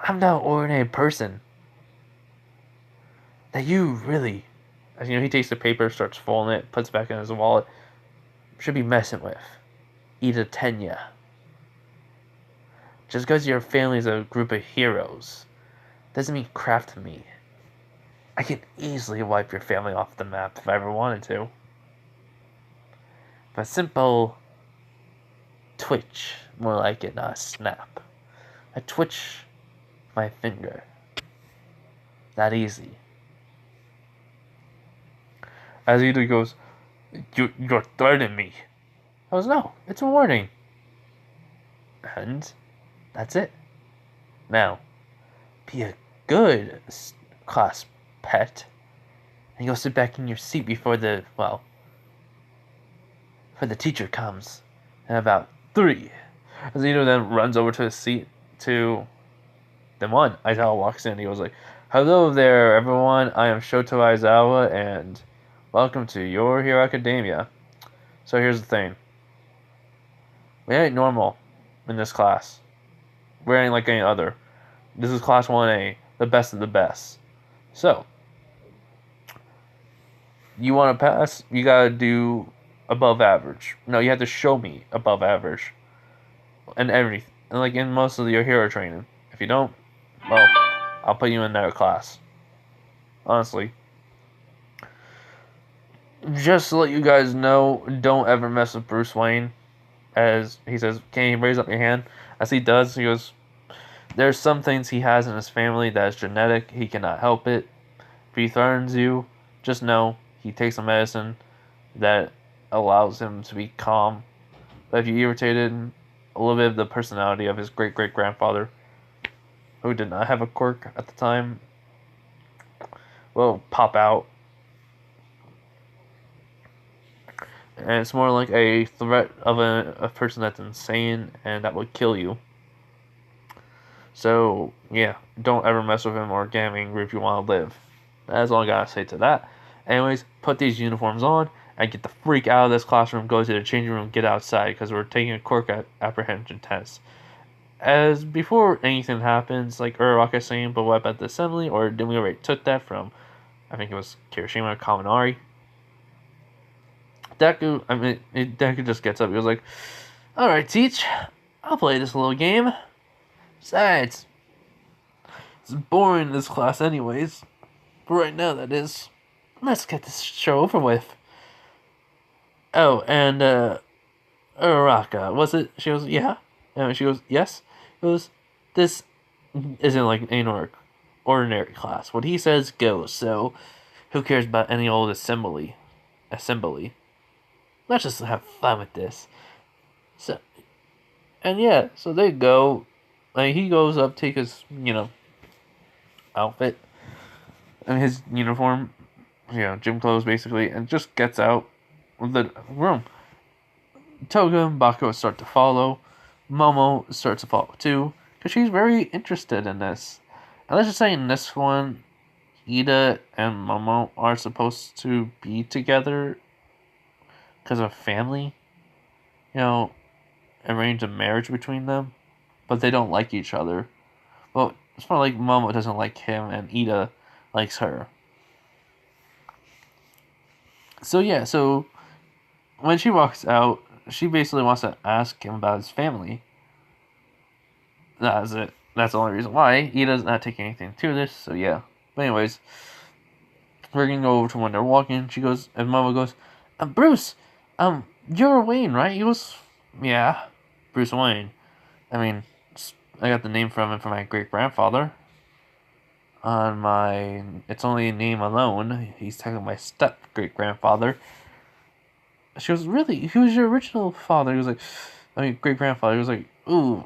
I'm not an ordinary person. That you really, as he takes the paper, starts folding it, puts it back in his wallet, should be messing with. Ida Tenya. Just because your family is a group of heroes doesn't mean crap to me. I can easily wipe your family off the map if I ever wanted to. But simple twitch, more like it, not a snap. I twitch my finger. That easy. As Ida goes, you're threatening me. I goes, no, it's a warning. And that's it. Now, be a good class pet, and go sit back in your seat before the teacher comes. And about 3. As Ito then runs over to his seat to the one. Aizawa walks in. He goes like, hello there, everyone. I am Shoto Aizawa, and welcome to Your Hero Academia. So here's the thing. We ain't normal in this class. We ain't like any other. This is class 1A, the best of the best. So, you want to pass, you gotta do above average. No, you have to show me above average. And everything. And like in most of your hero training. If you don't, well, I'll put you in another class. Honestly. Just to let you guys know, don't ever mess with Bruce Wayne. As he says, can you raise up your hand? As he does, he goes, there's some things he has in his family that is genetic. He cannot help it. If he threatens you, just know he takes a medicine that allows him to be calm. But if you irritated, a little bit of the personality of his great-great-grandfather, who did not have a quirk at the time, will pop out. And it's more like a threat of a person that's insane and that would kill you. So, yeah, don't ever mess with him or get him angry if you want to live. That's all I gotta say to that. Anyways, put these uniforms on and get the freak out of this classroom, go to the changing room, get outside, because we're taking a quirk apprehension test. As before anything happens, like Uraraka saying, but what about the assembly? Or did we already took that from, I think it was Kirishima or Kaminari? Deku just gets up. He was like, alright, Teach, I'll play this little game. Besides, it's boring this class anyways. But right now, that is. Let's get this show over with. Oh, and, Uraraka, was it? She goes, yeah. And she goes, yes. It was, this isn't like an ordinary class. What he says goes, so who cares about any old assembly? Let's just have fun with this. So, And yeah, so they go. Like he goes up, take his outfit and his uniform, gym clothes basically, and just gets out of the room. Toga and Bako start to follow. Momo starts to follow too, because she's very interested in this. And let's just say in this one, Ida and Momo are supposed to be together because of family. Arrange a marriage between them, but they don't like each other. Well, it's more like Momo doesn't like him and Ida likes her. So yeah, so when she walks out, she basically wants to ask him about his family. That's it. That's the only reason why. Ida's not taking anything to this, so yeah. But anyways, we're gonna go over to when they're walking. She goes, and Mama goes, Bruce, you're Wayne, right? He goes, yeah, Bruce Wayne. I mean, I got the name from him from my great grandfather. On my, it's only a name alone. He's technically my step great grandfather. She goes, really? Who was your original father? He was like, great grandfather. He was like, ooh,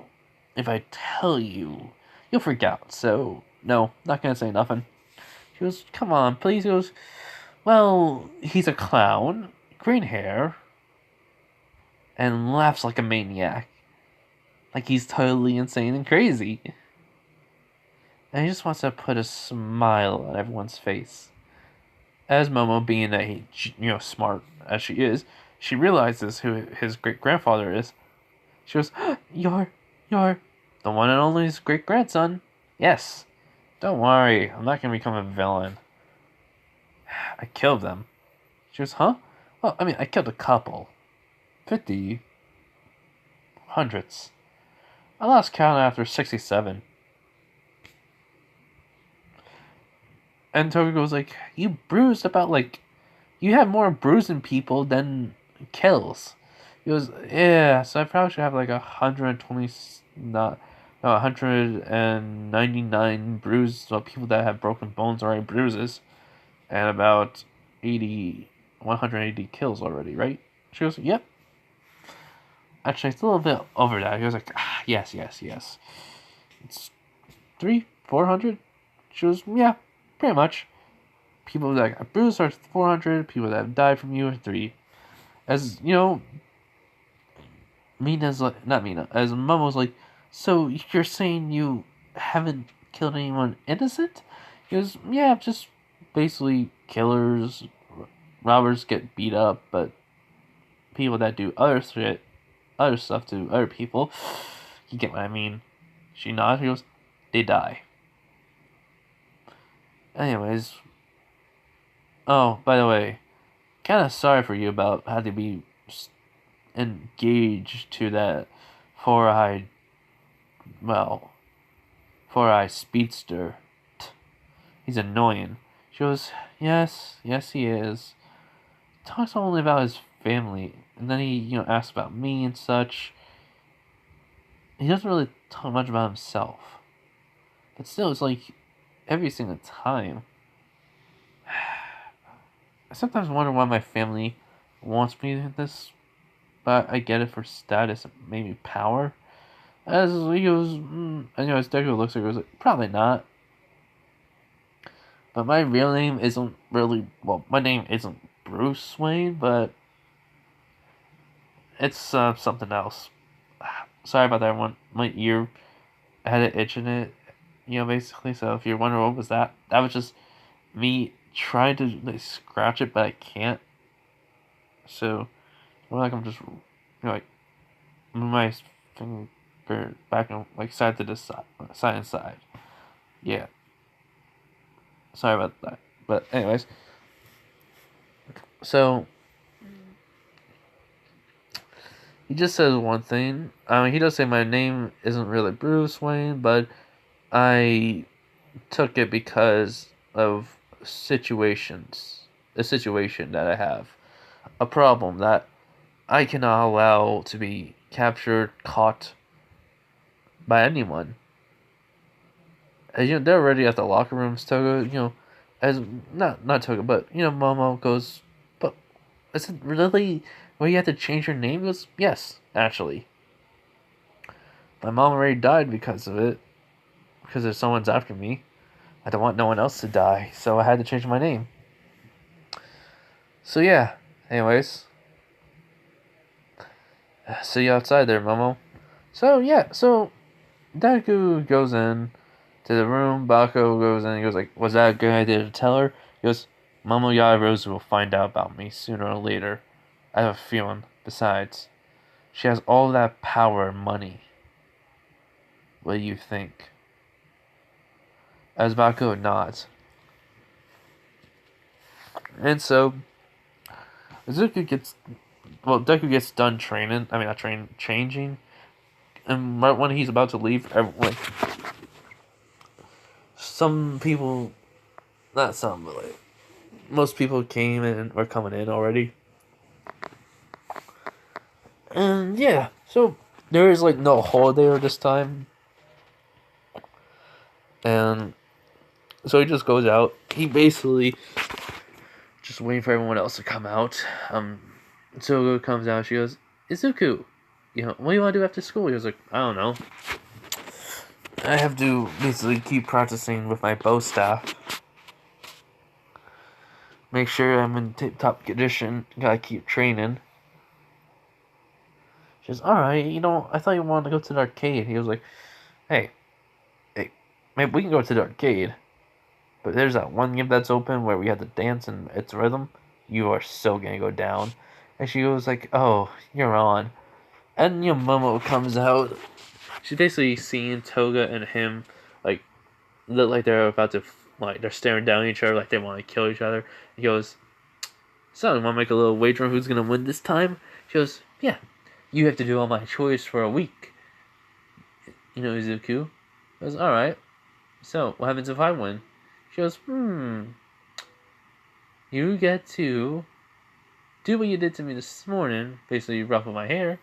if I tell you, you'll freak out. So, no, not gonna say nothing. She goes, come on, please. He goes, well, he's a clown, green hair, and laughs like a maniac. Like he's totally insane and crazy. And he just wants to put a smile on everyone's face. As Momo, being a smart as she is, she realizes who his great grandfather is. She goes, "You're the one and only great grandson." Yes. Don't worry, I'm not gonna become a villain. I killed them. She goes, huh? Well, I killed a couple. 50. Hundreds. I lost count after 67. And Toga goes like, you bruised about you have more bruising people than kills. He goes, yeah, so I probably should have 120, not, no, 199 bruised, so people that have broken bones already bruises, and about 180 kills already, right? She goes, yep. Actually, it's a little bit over that. He was like, yes. It's 400? She goes, yeah, pretty much. People that got bruised are 400. People that have died from you are 3. As, Mina's like, not Mina, as Momo's like, so you're saying you haven't killed anyone innocent? He goes, yeah, just basically killers, robbers get beat up, but people that do other stuff to other people, you get what I mean. She nods, he goes, they die. Anyways, oh, by the way, kind of sorry for you about having to be engaged to that four-eyed speedster. He's annoying. She goes, yes, he is. Talks only about his family, and then he, asks about me and such. He doesn't really talk much about himself. But still, it's like, every single time. I sometimes wonder why my family wants me in this, but I get it for status and maybe power. As he goes, as Deku looks at it, he goes like, probably not. But my real name isn't really, my name isn't Bruce Wayne, but it's something else. Sorry about that, everyone. My ear had an itch in it, basically. So if you're wondering what was that was just me trying to scratch it, but I can't. So, I'm just, move my finger back and side to this side and side. Yeah. Sorry about that. But anyways, so he just says one thing. He does say my name isn't really Bruce Wayne, but I took it because of a situation that I have, a problem that I cannot allow to be captured, caught by anyone. They're already at the locker rooms. Toga, as not Toga, but Momo goes, but is it really where you have to change your name? He goes, yes, actually. My mom already died because of it. Because if someone's after me, I don't want no one else to die. So I had to change my name. So yeah. Anyways. See you outside there, Momo. So yeah, so Deku goes in to the room. Bako goes in. He goes like, "Was that a good idea to tell her?" He goes, "Momo Yarozu will find out about me sooner or later. I have a feeling. Besides, she has all that power and money. What do you think?" As Bako nods, and so Deku gets done training. I mean, not training, changing, and right when he's about to leave, some people, not some, but like most people came in or coming in already. And yeah, so there is like no holiday this time. And so he just goes out. He basically just waiting for everyone else to come out. Sogo comes out, she goes, "Izuku, what do you want to do after school?" He was like, "I don't know. I have to basically keep practicing with my bow staff. Make sure I'm in tip-top condition. Gotta keep training." She goes, "Alright, I thought you wanted to go to the arcade." He was like, hey, maybe we can go to the arcade. But there's that one game that's open where we have to dance and its rhythm. You are so gonna go down." And she goes like, "Oh, you're on." And Momo comes out. She's basically seeing Toga and him like look like they're about to they're staring down at each other like they want to kill each other. He goes, "So, you want to make a little wager on who's gonna win this time?" She goes, "Yeah, you have to do all my chores for a week." Izuku goes, "Alright. So, what happens if I win?" She goes, "You get to do what you did to me this morning, basically ruffle my hair,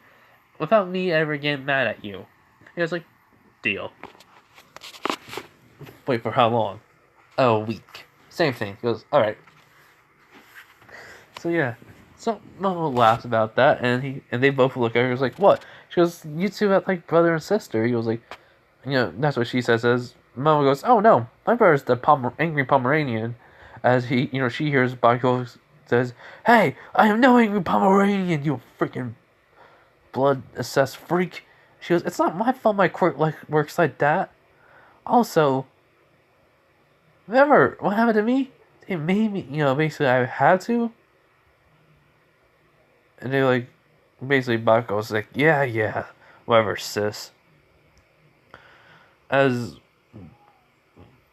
without me ever getting mad at you." He was like, "Deal." Wait, for how long? Oh, a week. Same thing. He goes, "Alright." So yeah. So Momo laughs about that, and they both look at her. He was like, "What?" She goes, "You two act like brother and sister." He was like, that's what she says. As Momo goes, "Oh no, my brother's the angry Pomeranian." As she hears Bako says, "Hey, I am no angry Pomeranian, you freaking blood-assessed freak." She goes, "It's not my fault my quirk works like that. Also, remember what happened to me? It made me, basically I had to." And they like, basically Bako's like, yeah, whatever, sis. As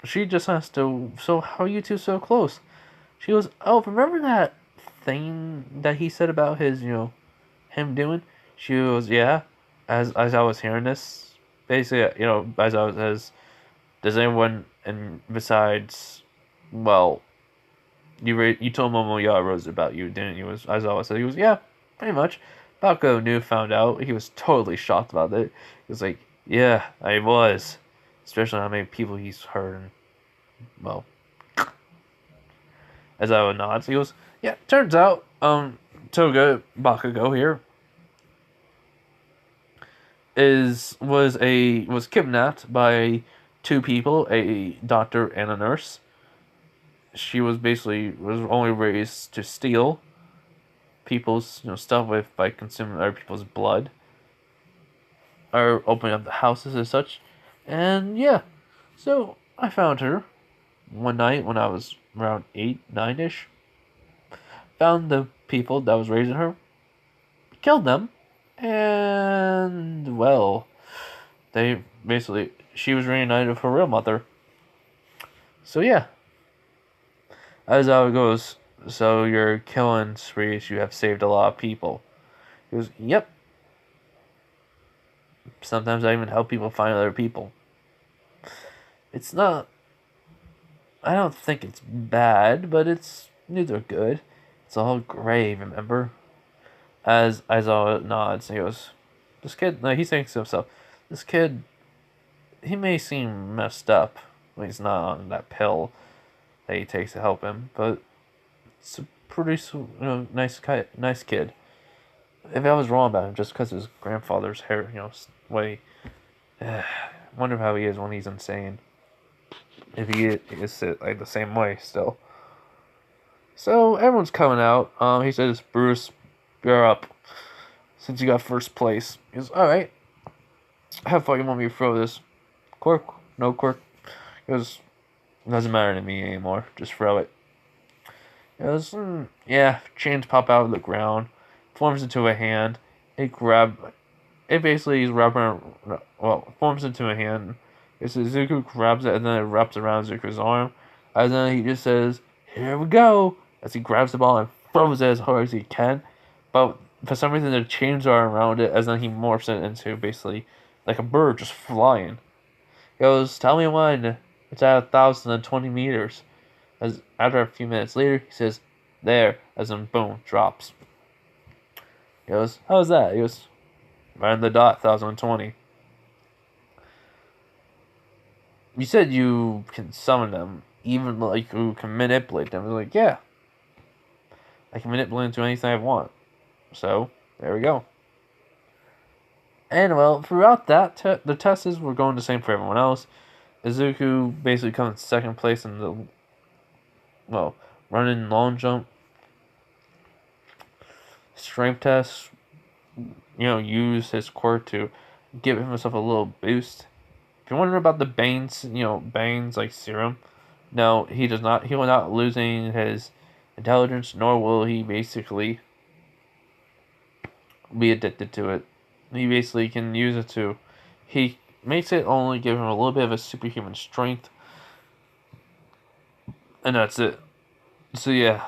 she just has to, "So how are you two so close?" She goes, "Oh, remember that thing that he said about his, him doing?" She goes, "Yeah." As I was hearing this, basically, as I was does anyone, and besides, well, you told Momo Rose about you, didn't you? As I was said, he was, "Yeah, pretty much." Bako found out. He was totally shocked about it. He was like, "Yeah, I was," especially how many people he's heard. And, well, as I would nod, he goes, "Yeah, turns out, Toga Bakugo here was kidnapped by two people, a doctor and a nurse. She was only raised to steal people's stuff by consuming other people's blood, or opening up the houses and such. And yeah, so I found her one night when I was around 8, 9-ish. Found the people that was raising her, killed them, and well, she was reunited with her real mother. So yeah, as how it goes. "So your killing sprees, you have saved a lot of people." He goes, "Yep. Sometimes I even help people find other people." It's not. I don't think it's bad, but it's neither good. It's all gray. Remember? As Aizawa nods, he goes, "This kid." No, he thinks to himself, "This kid, he may seem messed up when he's not on that pill that he takes to help him, but it's a pretty nice kid. If I was wrong about him just because his grandfather's hair, way Wonder how he is when he's insane. If he is like the same way still. So everyone's coming out. He says, Bruce, you're up. Since you got first place. He goes, alright. How far you want me to throw this? Cork? No cork? He goes, it doesn't matter to me anymore. Just throw it. He goes, yeah. Chains pop out of the ground. Forms into a hand. It basically is forms into a hand. It's Zuko grabs it and then it wraps around Zuko's arm. And then he just says, here we go! As he grabs the ball and throws it as hard as he can. But for some reason the chains are around it as then he morphs it into basically like a bird just flying. He goes, tell me when. It's at 1,020 meters. As after a few minutes later, he says, there, as in boom, drops. He goes, how's that? He goes, right on the dot, 1,020. You said you can summon them, even like you can manipulate them. I was like, yeah. I can manipulate them to anything I want. So, there we go. And well, throughout that, the tests were going the same for everyone else. Izuku basically comes in second place in the, running long jump. Strength test, use his quirk to give himself a little boost. If you're wondering about the Bane's like serum, no, he does not. He will not losing his intelligence, nor will he basically be addicted to it. He basically can use it to. He makes it only give him a little bit of a superhuman strength, and that's it. So yeah.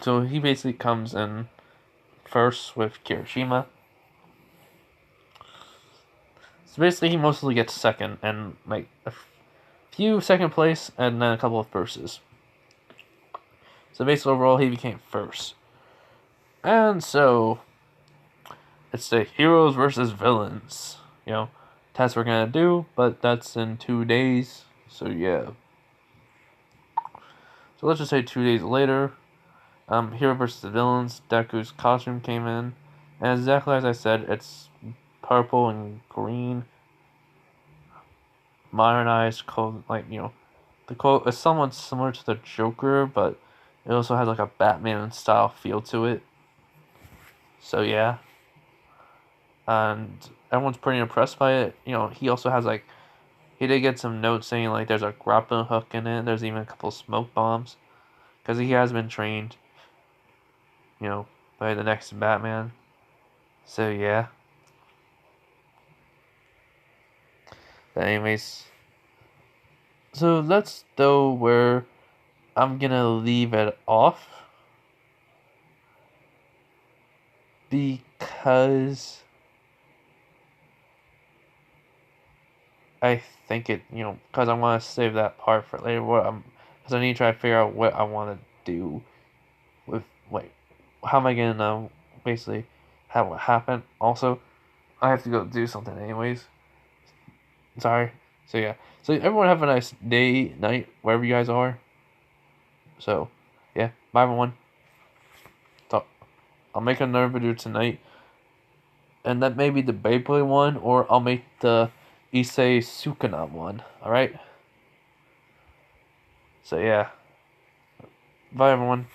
So he basically comes in first with Kirishima. So basically, he mostly gets second and like a few second place, and then a couple of verses. So basically, overall, he became first. And so, it's the heroes versus villains. Test we're gonna do, but that's in 2 days. So yeah. So let's just say 2 days later, hero versus the villains. Deku's costume came in, and exactly as I said, it's purple and green. Modernized code, the quote is somewhat similar to the Joker, but it also has like a Batman style feel to it. So yeah, and everyone's pretty impressed by it. He also has he did get some notes saying like there's a grappling hook in it. There's even a couple smoke bombs, because he has been trained, by the next Batman. So yeah. But anyways, so that's though where I'm gonna leave it off, because I think because I want to save that part for later. Because I need to try to figure out what I want to do with, how am I gonna basically have what happen. Also, I have to go do something anyways. Sorry. So yeah. So everyone have a nice day, night, wherever you guys are. So, yeah. Bye everyone. So, I'll make another video tonight. And that may be the Beyblade one, or I'll make the Issei Sukuna one. Alright? So yeah. Bye everyone.